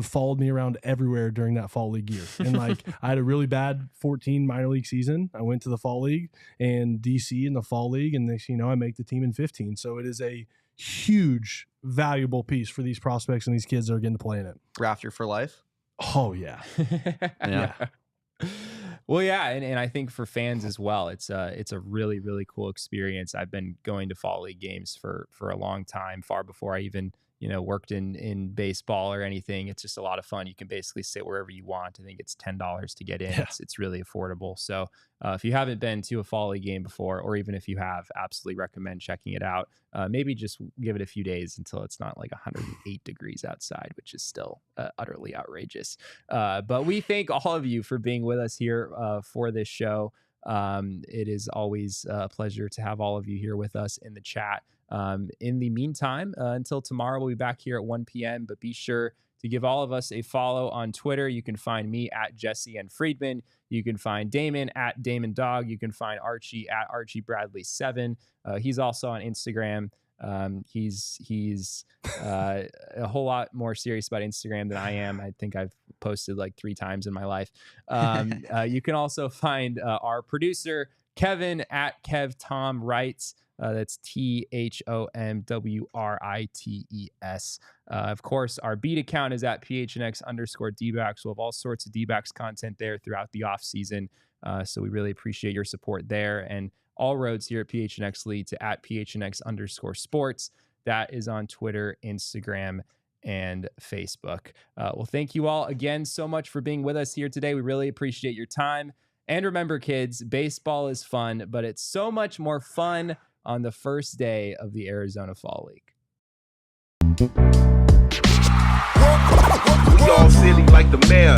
A: followed me around everywhere during that fall league year. And like, I had a really bad 14 minor league season. I went to the fall league and DC in the fall league. And next, I make the team in 15. So it is a huge, valuable piece for these prospects and these kids that are getting to play in it.
B: Rafter for life.
C: Oh yeah.
A: Yeah. Well, yeah. And I think for fans as well, it's a really, really cool experience. I've been going to fall league games for a long time, far before I even worked in baseball or anything. It's just a lot of fun. You can basically sit wherever you want. I think it's $10 to get in. Yeah. It's really affordable. So if you haven't been to a fall league game before, or even if you have, absolutely recommend checking it out. Maybe just give it a few days until it's not like 108 degrees outside, which is still utterly outrageous. But we thank all of you for being with us here for this show. It is always a pleasure to have all of you here with us in the chat. In the meantime, until tomorrow, we'll be back here at 1 p.m. But be sure to give all of us a follow on Twitter. You can find me at Jesse N. Friedman. You can find Damon at Damon Dog. You can find Archie at Archie Bradley 7. He's also on Instagram. He's a whole lot more serious about Instagram than I am. I think I've posted like 3 times in my life. You can also find our producer Kevin at Kev Tom Writes. That's THOMWRITES. Of course, our beat account is at PHNX_D-backs. We'll have all sorts of D-backs content there throughout the off season. So we really appreciate your support there. And all roads here at PHNX lead to at PHNX_sports. That is on Twitter, Instagram, and Facebook. Well, thank you all again so much for being with us here today. We really appreciate your time. And remember, kids, baseball is fun, but it's so much more fun on the first day of the Arizona Fall League.
E: We all silly like the mayor.